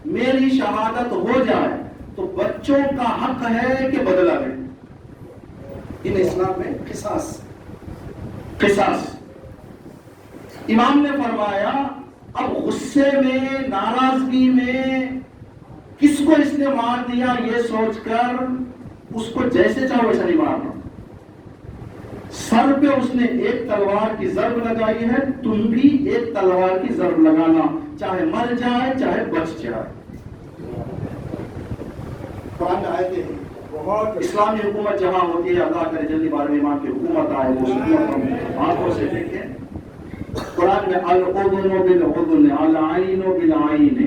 میری شہادت ہو جائے تو بچوں کا حق ہے کہ بدلہ لیں. ان اسلام میں قصاص امام نے فرمایا اب غصے میں ناراضگی میں کس کو اس نے مار دیا یہ سوچ کر اس کو جیسے چاہو ویسا نہیں مارنا. سر پہ اس نے ایک تلوار کی ضرب لگائی ہے تم بھی ایک تلوار کی ضرب لگانا چاہے مر جائے چاہے بچ جائے. قرآن میں آیتیں ہیں اسلامی حکومت جہاں ہوتی ہے اللہ کرے جلدی 12ویں امام کی حکومت آئے وہ حکومت آنکھوں سے دیکھیں. قرآن میں الاذن بالاذن العین بالعین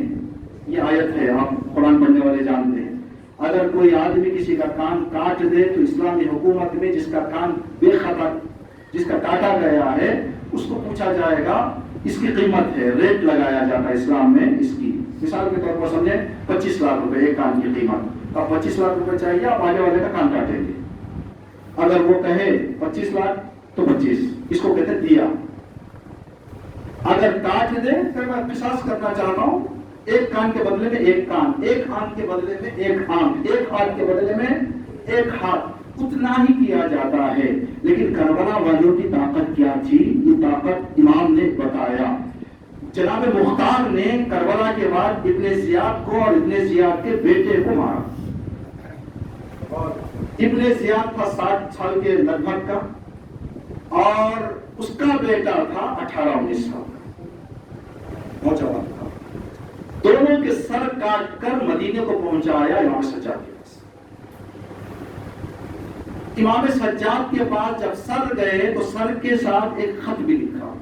یہ آیت ہے آپ قرآن پڑھنے والے جانتے ہیں. اگر کوئی آدمی کسی کا کان کاٹ دے تو اسلامی حکومت میں جس کا کان بے خطا جس کا کاٹا گیا ہے اس کو پوچھا جائے گا اس کی قیمت ہے ریٹ لگایا جاتا ہے اسلام میں اس کی. مثال کے طور پر سمجھیں 25 لاکھ روپے ایک کان کی قیمت. اب 25 لاکھ روپے چاہیے آپ آگے والے کا کان کاٹیں گے. اگر وہ کہے 25 لاکھ تو 25 اس کو کہتے ہیں دیا. اگر کاٹ دے پھر میں قصاص کرنا چاہتا ہوں ایک کان کے بدلے میں ایک کان ایک آنکھ کے بدلے میں ایک آنکھ ایک ہاتھ کے بدلے میں ایک ہاتھ اتنا ہی کیا جاتا ہے. لیکن کربلا والوں کی طاقت کیا تھی یہ طاقت امام نے بتایا. جناب مختار نے کربلا کے بعد ابن زیاد کو اور ابن زیاد کے بیٹے کو مارا. ابن زیاد تھا 60 سال کے لگ بھگ کا اور اس کا بیٹا تھا 18-19 سال کا نوجوان تھا. دونوں کے سر کاٹ کر مدینے کو پہنچایا امام سجاد کے پاس. امام سجاد کے پاس جب سر گئے تو سر کے ساتھ ایک خط بھی لکھا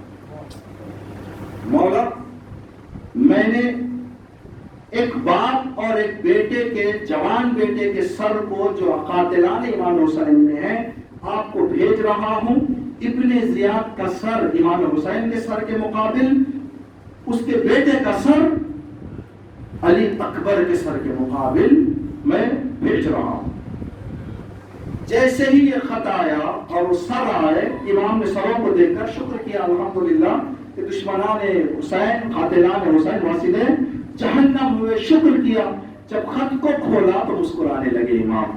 مولا میں نے ایک باپ اور ایک بیٹے کے جوان بیٹے کے سر کو جو قاتلان امام حسین میں ہیں آپ کو بھیج رہا ہوں. ابن زیاد کا سر امام حسین کے سر کے مقابل اس کے بیٹے کا سر علی اکبر کے سر کے مقابل میں بھیج رہا ہوں. جیسے ہی یہ خط آیا اور وہ سر آئے امام نے سروں کو دیکھ کر شکر کیا الحمدللہ کہ دشمنان حسین قاتلان حسین واصل جہنم ہوئے. شکر کیا. جب خط کو کھولا تو مسکرانے لگے امام.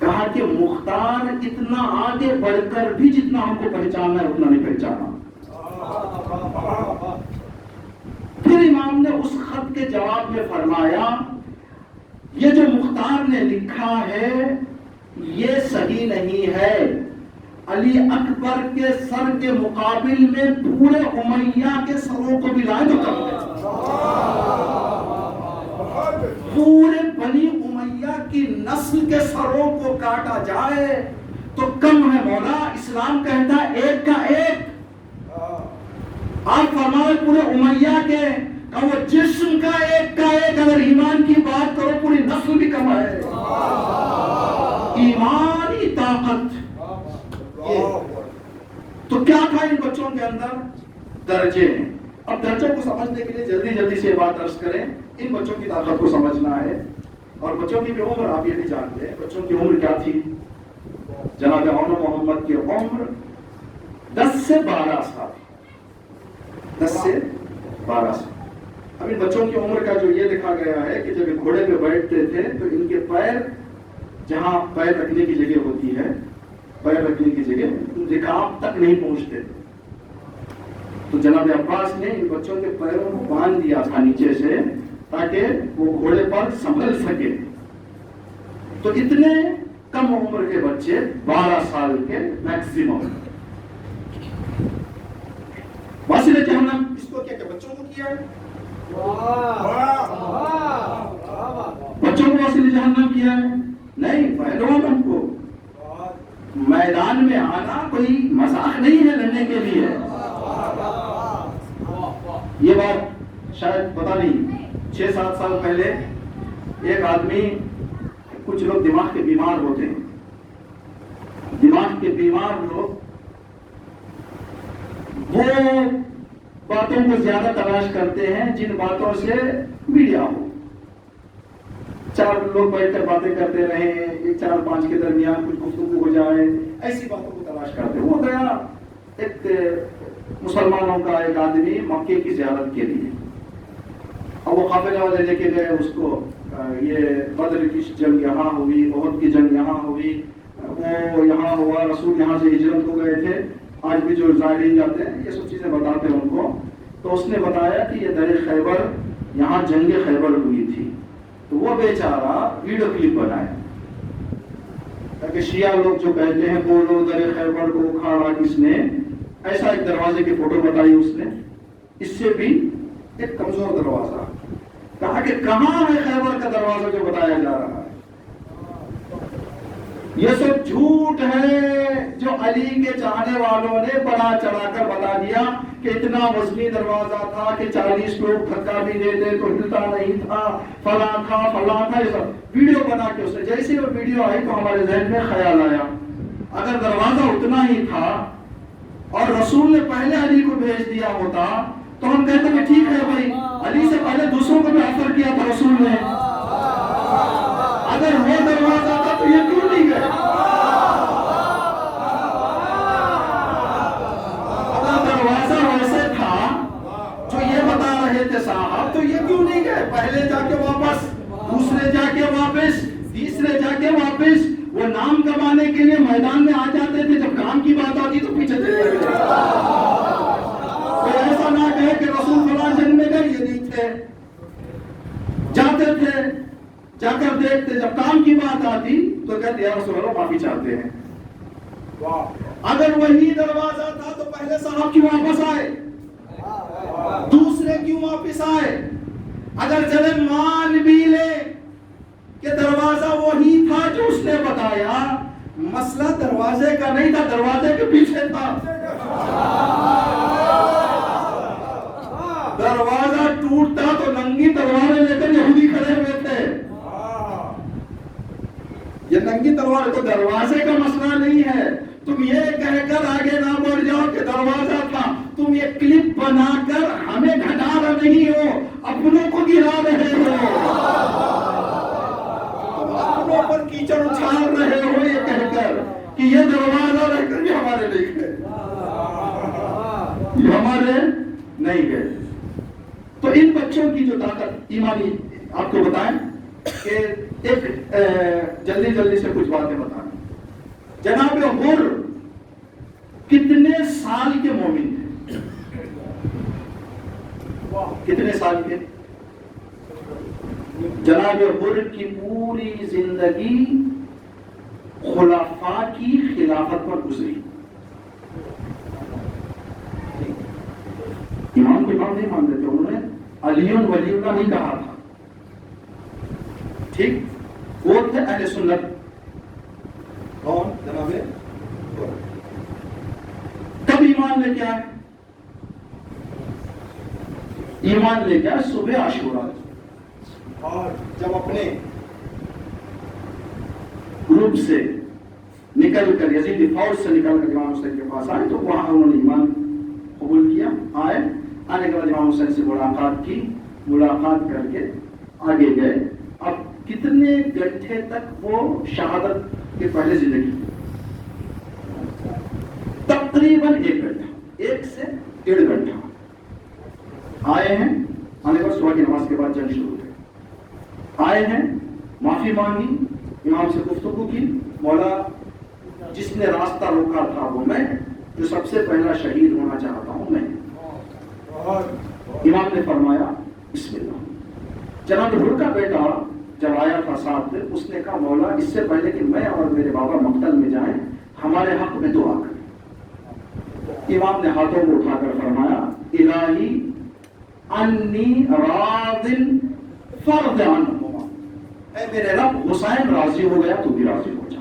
کہا کہ مختار اتنا آگے بڑھ کر بھی جتنا ہم کو پہچاننا ہے اتنا نہیں پہچانا. پھر امام نے اس خط کے جواب میں فرمایا یہ جو مختار نے لکھا ہے یہ صحیح نہیں ہے. علی اکبر کے سر کے مقابل میں پورے امیہ کے سروں کو بھی لائے تو کم ہے. پورے بنی امیہ کی نسل کے سروں کو کاٹا جائے تو کم ہے مولا. اسلام کہتا ہے ایک کا ایک. آپ فرمائے پورے امیہ کے کہ وہ جسم کا ایک اگر ایمان کی بات کرو پوری نسل بھی کم ہے. ایمانی طاقت تو کیا تھا ان بچوں کے اندر درجے ہیں. اب درجوں کو سمجھنے کے لیے جلدی سے بات عرض کریں. ان بچوں کی طاقت کو سمجھنا ہے اور بچوں کی بھی عمر آپ یہ بھی جانتے ہیں. بچوں کی عمر کیا تھی؟ جناب عون محمد کی عمر 10 سے 12 سال. 10 سے 12 سال. اب ان بچوں کی عمر کا جو یہ لکھا گیا ہے کہ جب گھوڑے پہ بیٹھتے تھے تو ان کے پیر جہاں پیر رکھنے کی جگہ ہوتی ہے پیر رکھنے کی جگہ رکاب تک نہیں پہنچتے. تو جناب عباس نے ان بچوں کے پیروں کو باندھ دیا تھا نیچے سے تاکہ وہ گھوڑے پر سنبھل سکے. تو اتنے کم عمر کے بچے 12 سال کے میکسیمم. واصل جہنم اس کو کیا بچوں کو کیا ہے بچوں کو واصل جہنم کیا ہے نہیں پہلوانوں کو. میں میدان میں آنا کوئی مذاق نہیں ہے لڑنے کے لیے. یہ بات شاید پتہ نہیں 6-7 سال پہلے ایک آدمی, کچھ لوگ دماغ کے بیمار ہوتے ہیں, دماغ کے بیمار لوگ وہ باتوں کو زیادہ تلاش کرتے ہیں جن باتوں سے میڈیا ہو. 4 لوگ بیٹھ کر باتیں کرتے رہیں, 4-5 کے درمیان کچھ گفتگو ہو جائے, ایسی باتوں کو تلاش کرتے. وہ گیا ایک مسلمانوں کا ایک آدمی مکے کی زیارت کے لیے, اب وہ قافلے والے لے کے گئے اس کو. یہ بدر کی جنگ یہاں ہوئی, احد کی جنگ یہاں ہوئی, وہ یہاں ہوا, رسول یہاں سے ہجرت ہو گئے تھے. آج بھی جو زائرین جاتے ہیں یہ سب چیزیں بتاتے ہیں ان کو. تو اس نے بتایا کہ یہ در خیبر, یہاں جنگ خیبر ہوئی تھی. تو وہ بیچارہ ویڈیو کلپ بنایا تاکہ شیعہ لوگ جو کہتے ہیں بولو در خیبر کو اکھاڑا کس نے, ایسا ایک دروازے کی فوٹو بتائی اس نے. اس سے بھی ایک کمزور دروازہ, کہا کہ کہاں ہے خیبر کا دروازہ جو بتایا جا رہا ہے. یہ سب جھوٹ ہے جو علی کے چاہنے والوں نے بڑا چڑھا کر بتا دیا کہ اتنا وزنی دروازہ تھا کہ 40 لوگ دھکا بھی دیتے تو ہلتا نہیں تھا, فلاں تھا. یہ سب ویڈیو بنا کے اس نے, جیسے وہ ویڈیو آئی تو ہمارے ذہن میں خیال آیا اگر دروازہ اتنا ہی تھا اور رسول نے پہلے علی کو بھیج دیا ہوتا تو ہم کہتے ہیں ٹھیک ہے بھائی, علی سے پہلے دوسروں کو بھی آفر کیا تھا رسول نے. اگر وہ دروازہ تھا تو یہ کیوں نہیں گئے؟ اگر دروازہ ویسے تھا جو یہ بتا رہے تھے صاحب تو یہ کیوں نہیں گئے؟ پہلے جا کے واپس, دوسرے جا کے واپس, تیسرے جا کے واپس. وہ نام کمانے کے لیے میدان میں آ جاتے تھے, جب کام کی بات آتی تو پیچھے چلے گئے. کوئی ایسا نہ کہے کہ رسول فلاں جنگ میں گئے, یہ نہیں تھے. جاتے تھے, جا کر دیکھتے, جب کام کی بات آتی تو کہتے یا رسول اللہ معافی چاہتے ہیں. اگر وہی دروازہ تھا تو پہلے صاحب کیوں واپس آئے, دوسرے کیوں واپس آئے؟ اگر چلے مان بھی لے کہ دروازہ وہی تھا جو اس نے بتایا, مسئلہ دروازے کا نہیں تھا, دروازے کے پیچھے تھا. دروازہ ٹوٹتا تو ننگی تلواریں لے کر یہودی کھڑے ہوئے تھے. یہ ننگی تلوار تو دروازے کا مسئلہ نہیں ہے. تم یہ کہہ کر آگے نہ بڑھ جاؤ کہ دروازہ تھا, تم یہ کلپ بنا کر ہمیں گھٹا رہے ہو, اپنوں کو گرا رہے ہو, اپنوں پر کیچڑ اچھال رہے ہو یہ کہہ کر کہ یہ دروازہ رہ کر بھی ہمارے نہیں گئے, یہ ہمارے نہیں گئے. تو ان بچوں کی جو طاقت ایمانی آپ کو بتائیں کہ ایک جلدی سے کچھ باتیں بتائیں. جناب حر کتنے سال کے مومن تھے؟ کتنے سال کے؟ جناب حر کی پوری زندگی خلفاء کی خلافت پر گزری. امام کو امام نہیں مانتے تھے, انہوں نے علی ولی اللہ نہیں کہا تھا. ٹھیک, وہ تھے اہل سنت. کون؟ جناب کب ایمان لے کے آئے؟ ایمان لے کے آئے صبح عاشورہ, اور جب اپنے گروپ سے نکل کر یزید فوج سے نکل کر امام حسین کے پاس آئے تو وہاں انہوں نے ایمان قبول کیا. آنے کے بعد امام حسین سے ملاقات کی, ملاقات کر کے آگے گئے. اب کتنے گھنٹے تک وہ شہادت کے پہلے زندگی, تقریباً 1 گھنٹہ, 1 سے 1.5 گھنٹہ. آئے ہیں, آنے کے بعد صبح کی نماز کے بعد جنگ شروع ہوئی. آئے ہیں, معافی مانگی, امام سے گفتگو کی, مولا جس نے راستہ روکا تھا وہ میں, جو سب سے پہلا شہید ہونا چاہتا ہوں میں. امام نے فرمایا بسم اللہ. جناب حر کا بیٹا جب آیا تھا ساتھ, اس نے کہا مولا اس سے پہلے کہ میں اور میرے بابا مقتل میں جائیں ہمارے حق میں دعا کریں. امام نے ہاتھوں کو اٹھا کر فرمایا الہی انی راض فرض عنہما, اے میرے رب حسین راضی ہو گیا تو بھی راضی ہو جا.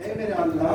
اے میرے اللہ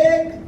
1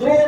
2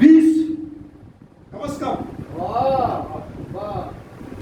20। کم از کم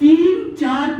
3-4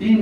3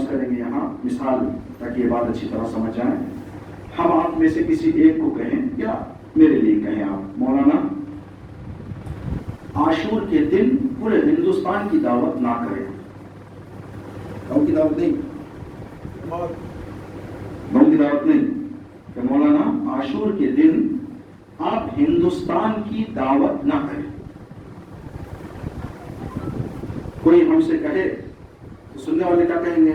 عرض کریں گے یہاں مثال تاکہ یہ بات اچھی طرح سمجھ جائیں. ہم آپ میں سے کسی ایک کو کہیں یا میرے لیے کہیں آپ مولانا عاشور کے دن پورے ہندوستان کی دعوت نہ کریں. قوم کی دعوت نہیں، قوم کی دعوت نہیں کہ مولانا عاشور کے دن آپ ہندوستان کی دعوت نہ کریں. کوئی ہم سے کہے تو سننے والے کیا کہیں گے؟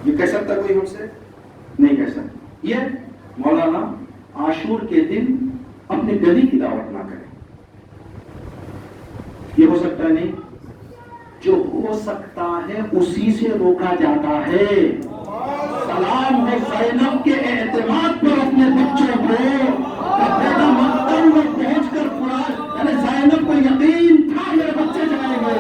یہ کہہ سکتا کوئی ہم سے؟ نہیں کہہ سکتا. یہ مولانا عاشور کے دن اپنے گلی کی دعوت نہ کریں. یہ ہو سکتا ہے نہیں؟ جو ہو سکتا ہے اسی سے روکا جاتا ہے. سلام ہو زینب کے اعتماد پر اپنے بچوں کو بیٹا مکتب میں پہنچ کر قرآن، یعنی زینب کو یقین تھا میرے بچے جائیں گے.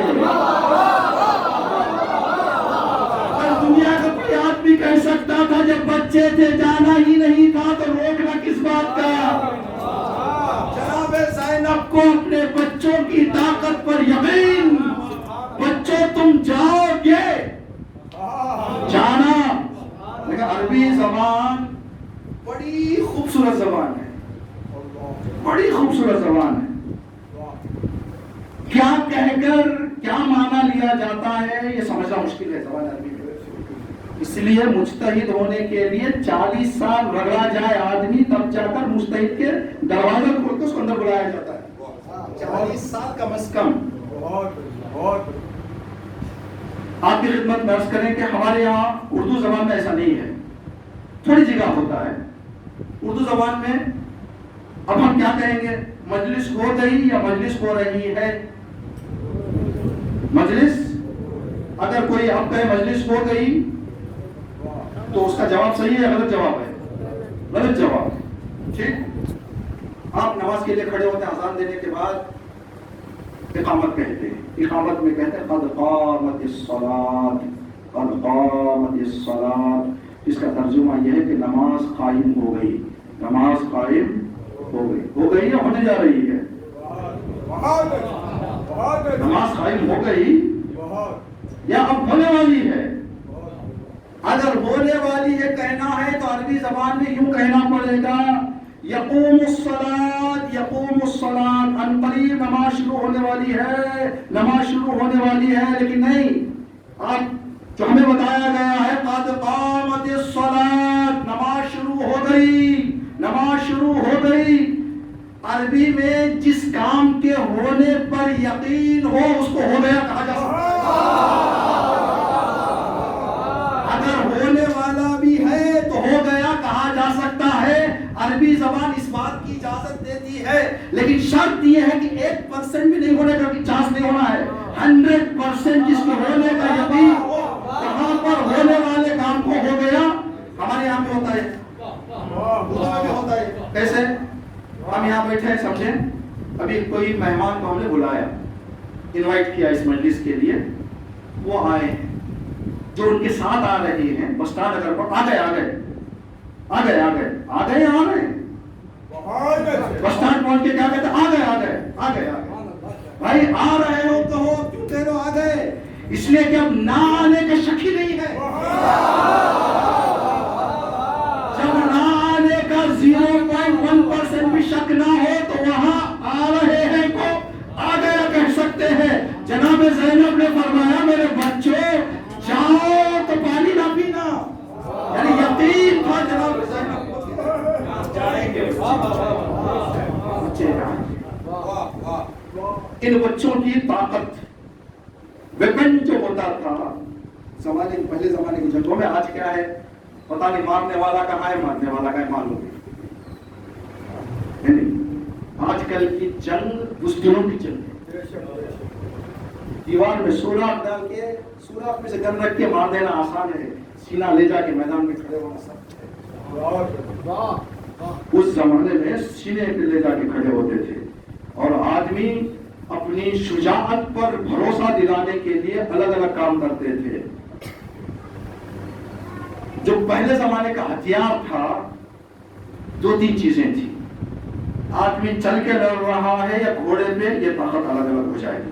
اور دنیا کا کوئی آدمی کہہ سکتا تھا جب بچے تھے جانا ہی نہیں تھا تو روکنا کس بات کا؟ جناب زینب کو اپنے بچوں کی طاقت پر یقین، بچوں تم جاؤ گے، جانا. لیکن عربی زبان بڑی خوبصورت زبان ہے، بڑی خوبصورت زبان ہے. کیا کہہ کر کیا معنی لیا جاتا ہے یہ سمجھنا مشکل ہے زبان عربی میں. اس لیے مجتہد ہونے کے لیے 40 سال رگڑا جائے آدمی تب جا کر مجتہد کے دروازے کھول کے اس کو اندر بلایا جاتا ہے. 40 سال کم از کم. آپ کی خدمت میں عرض کریں کہ ہمارے یہاں اردو زبان میں ایسا نہیں ہے، تھوڑی جگہ ہوتا ہے. اردو زبان میں اب ہم کیا کہیں گے؟ مجلس ہو گئی یا مجلس ہو رہی ہے؟ مجلس. اگر کوئی اب کہے مجلس ہو گئی تو اس کا جواب صحیح ہے یا غلط جواب ہے؟ غلط جواب. ٹھیک. آپ نماز کے لیے کھڑے ہوتے ہیں، اذان دینے کے بعد اقامت کہتے ہیں. اقامت میں کہتے ہیں قد قامت الصلاۃ، قد قامت الصلاۃ. اس کا ترجمہ یہ ہے کہ نماز قائم ہو گئی. نماز قائم ہو گئی. ہو گئی یا ہونے جا رہی ہے؟ نماز قائم ہو گئی یا اب ہونے والی ہے؟ اگر ہونے والی ہے کہنا ہے تو عربی زبان میں یوں کہنا پڑے گا یقوم الصلاۃ، یقوم الصلاۃ. ان قریب نماز شروع ہونے والی ہے، نماز شروع ہونے والی ہے. لیکن نہیں، آپ جو ہمیں بتایا گیا ہے قد قامت الصلاۃ، نماز شروع ہو گئی، نماز شروع ہو گئی. عربی میں جس کام کے ہونے پر یقین ہو اس کو ہو گیا کہا جا سکتا ہے. اگر ہونے والا بھی ہے تو ہو گیا کہا جا سکتا ہے. عربی زبان اس بات کی اجازت دیتی ہے، لیکن شرط یہ ہے کہ 1% بھی نہیں ہونے کا چانس نہیں ہونا ہے. 100% جس کو ہونے کا یقین ہو کہاں پر ہونے والے کام کو ہو گیا. ہمارے یہاں بھی ہوتا ہے، اردو میں بھی ہوتا ہے. کیسے؟ ہم یہاں بیٹھے ہیں، سمجھیں ابھی کوئی مہمان کو ہم نے بلایا، انوائٹ کیا اس مجلس کے لیے، وہ آئے ہیں. جو ان کے ساتھ آ رہے ہیں بسٹارٹ اگر آ گئے بسٹارٹ پہنچ کے کیا کہتے ہیں؟ آ گئے. بھائی آ رہے ہو تو ہو، کیوں کہہ رہے ہو آ گئے؟ اس لیے کہ اب نہ آنے کا شک ہی نہیں ہے. جب نہ آنے کا 0.1% بھی شک نہ ہو تو وہاں آ رہے ہیں کو آ گیا کہہ سکتے ہیں. جناب زینب نے فرمایا میرے بچوں جاؤ تو پانی نہ پینا، یعنی یقین تھا جناب زینب جائیں گے. ان بچوں کی طاقت، ویپن جو ہوتا تھا پہلے زمانے کی جنگوں میں، آج کیا ہے پتہ نہیں. مارنے والا کہاں ہے، مارنے والا کا معلوم ہے. آج کل کی جنگ بزدلوں کی جنگ ہے. دیوار میں سوراخ ڈال کے سوراخ میں سے گن رکھ کے مار دینا آسان ہے، سینہ لے جا کے میدان میں کھڑے ہونا سخت ہے. اس زمانے میں سینے پہ لے جا کے کھڑے ہوتے تھے، اور آدمی اپنی شجاعت پر بھروسہ دلانے کے لیے الگ الگ کام کرتے تھے. جو پہلے زمانے کا ہتھیار تھا 2-3 چیزیں تھیں. آدمی چل کے لڑ رہا ہے یا گھوڑے پہ، یہ طاقت الگ الگ ہو جائے گی.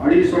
250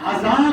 1000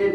1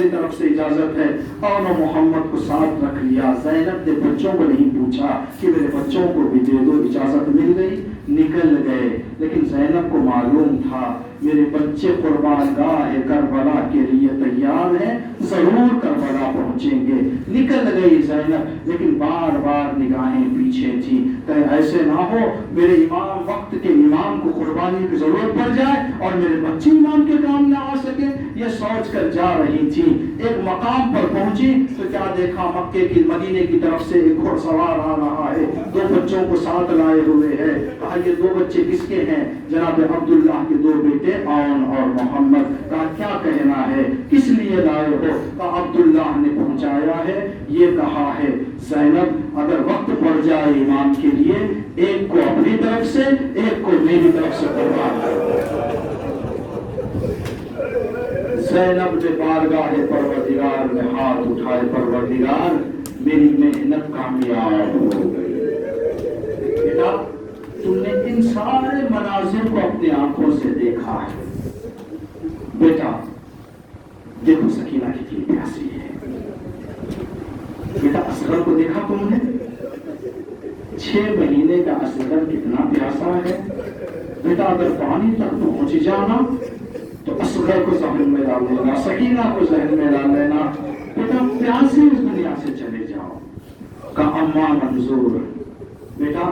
میری طرف سے اجازت ہے. اور محمد کو ساتھ رکھ لیا. زینب نے بچوں کو نہیں پوچھا کہ میرے بچوں کو بھی دے دو. اجازت مل گئی, نکل گئے. لیکن زینب کو معلوم تھا میرے بچے قربان گاہ کربلا کے لیے تیار ہیں, ضرور کربلا پہنچیں گے. نکل گئی زینب, لیکن بار بار نگاہیں پیچھے تھی. کہیں ایسے نہ ہو میرے امام, وقت کے امام کو قربانی کی ضرورت پڑ جائے اور میرے بچے امام کے کام نہ آ سکے. یہ سوچ کر جا رہی تھی. ایک مقام پر پہنچی تو کیا دیکھا, مکے کی مدینے کی طرف سے ایک گھوڑ سوار آ رہا ہے, 2 بچوں کو ساتھ لائے ہوئے ہے. کہا یہ 2 بچے کس کے ہیں؟ جناب عبداللہ کے 2 بیٹے عون اور محمد. کہا کیا کہنا ہے, کس لیے لائے ہو؟ کہا عبداللہ نے پہنچایا ہے. یہ کہا ہے زینب اگر وقت پڑ جائے امام کے لیے, ایک کو اپنی طرف سے ایک کو میری طرف سے قربان کرو. زینب نے بارگاہ پروردگار میں ہاتھ اٹھائے, پروردگار میری محنت کامیاب ہو گئی. بیٹا تم نے ان سارے مناظر کو اپنی آنکھوں سے دیکھا ہے. بیٹا دیکھو سکینہ کتنی پیاسی ہے. بیٹا اصغر کو دیکھا تم نے, 6 مہینے کا اصغر کتنا پیاسا ہے. بیٹا اگر پانی تک پہنچ جانا تو اصغر کو ذہن میں ڈال لینا, سکینہ کو ذہن میں ڈال لینا. بیٹا پیاسے اس دنیا سے چلے جاؤ. کہا اماں منظور بیٹا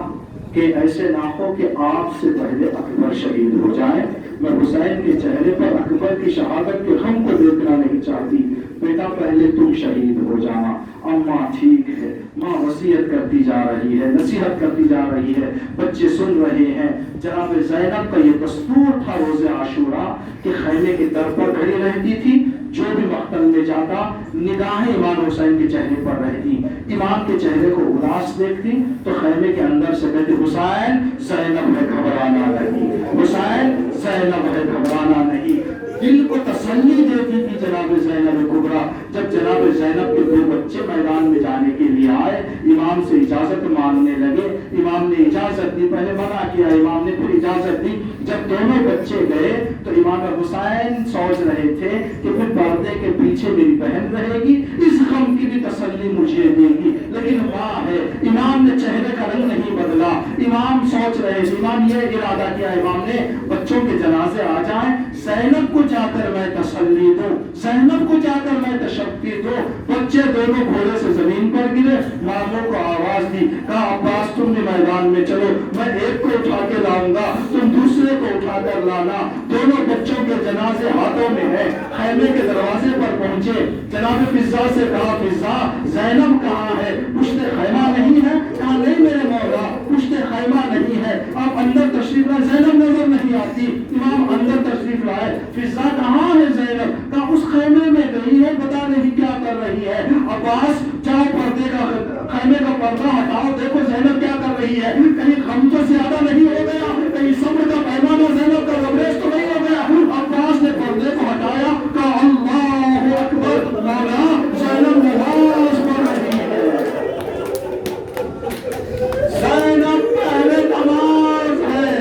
کہ ایسے نہ ہو کہ آپ سے پہلے اکبر شہید ہو جائے. میں حسین کے چہرے پر اکبر کی شہادت کے غم کو دیکھنا نہیں چاہتی. بیٹا پہلے تم شہید ہو جانا. اماں ٹھیک ہے. ماں وصیت کرتی جا رہی ہے, نصیحت کرتی جا رہی ہے, بچے سن رہے ہیں. جناب زینب کا یہ دستور تھا روز عاشورہ کہ خیمے کے در پر کھڑی رہتی تھی. جو بھی مقتل میں جاتا نگاہیں امام حسین کے چہرے پر رہتی. امام کے چہرے کو اداس دیکھتی تو خیمے کے اندر سے کہتی حسین زینب ہے گھبرانا نہیں, حسین زینب ہے گھبرانا نہیں. دل کو تسلی دیتی تھی جناب زینب کبریٰ. جب جناب زینب کے 2 بچے میدان میں جانے کے لیے آئے, امام سے اجازت مانگنے لگے. امام نے اجازت دی, پہلے منع کیا, امام نے پھر اجازت دی. جب دونوں بچے گئے تو امام حسین سوچ رہے تھے کہ پھر پردے کے پیچھے میری بہن رہے گی, اس غم کی بھی تسلی مجھے دے گی. لیکن ماں ہے. امام نے چہرے کا رنگ نہیں بدلا. امام سوچ رہے تھے, امام یہ ارادہ کیا امام نے بچوں کے جنازے آ جائیں, زینب کو جا کر میں تسلی دوں, زینب کو جا کر میں تشفی دوں. بچے دونوں گھوڑے سے زمین پر گرے. ماموں کو آواز دی, کہا عباس تم بھی میدان میں چلو, میں ایک کو اٹھا کے لاؤں گا, تم دوسرے کو اٹھا کر لانا. دونوں بچوں کے جنازے ہاتھوں میں ہے. خیمے کے دروازے پر پہنچے. جناب فضا سے کہا فضا زینب کہاں ہے؟ پشت خیمہ نہیں ہے. کہا نہیں میرے مولا پشت خیمہ نہیں ہے, آپ اندر تشریف لائے. زینب نظر نہیں آتی. امام اندر تشریف لائے. فضا کہاں ہے زینب؟ کہا اس خیمے میں گئی ہے, پتا نہیں کیا کر رہی ہے. عباس جاؤ پردے کا خیمے کا پردہ ہٹاؤ, دیکھو زینب کیا کر رہی ہے. کہیں غم تو زیادہ نہیں ہو گیا, کہیں صبر کا پیمانہ زینب کا لبریز تو نہیں ہو گیا. عباس نے پردے کو ہٹایا. کہا اللہ اکبر, مولا زینب نماز پڑھ رہی ہے. زینب پہلے نماز ہے.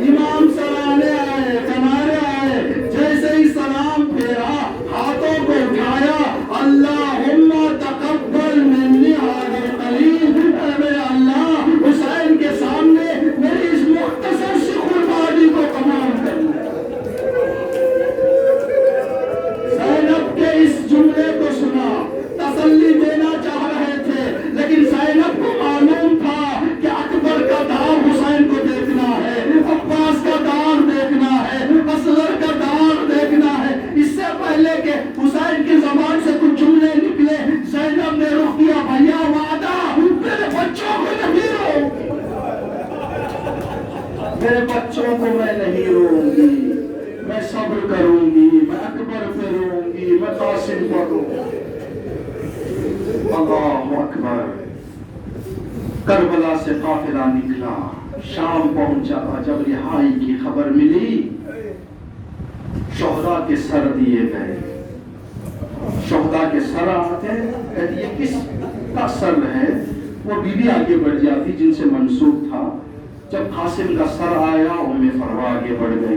امام سرانے آئے, کنارے آئے, جیسے ہی سلام پھیرا ہاتھوں کو اٹھایا, اللہم تقبل منی هذا القلیل. اے اللہ حسین کے سامنے میری اس مختصر سی قربانی کو قبول کر لے. زینب کے اس جملے کو سنا, تسلی دینا چاہ رہے تھے, لیکن زینب کو معلوم تھا کہ اکبر کا دار حسین کو دیکھنا ہے, عباس کا دار دیکھنا ہے, اصغر کا دار دیکھنا ہے. اس سے پہلے کہ حسین کی زبان سے کچھ جملے نکلے, زینب نے رخ کیا, بھیا وعدہ میرے بچوں کو نہیں روؤں گی, میرے بچوں کو میں نہیں روؤں گی, میں صبر کروں گی, میں اکبر پہ روؤں گی, میں قاسم پر روؤں گی. اللہ اکبر. کربلا سے قافلہ نکلا, شام پہنچا. جب رہائی کی خبر ملی, شہداء کے سر دیے گئے. شہداء کے سر آتے, کہتی یہ کس کا سر ہے؟ وہ بی بی آگے بڑھ جاتی جن سے منسوب تھا. جب قاسم کا سر آیا, ام فروا آگے بڑھ گئی.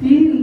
3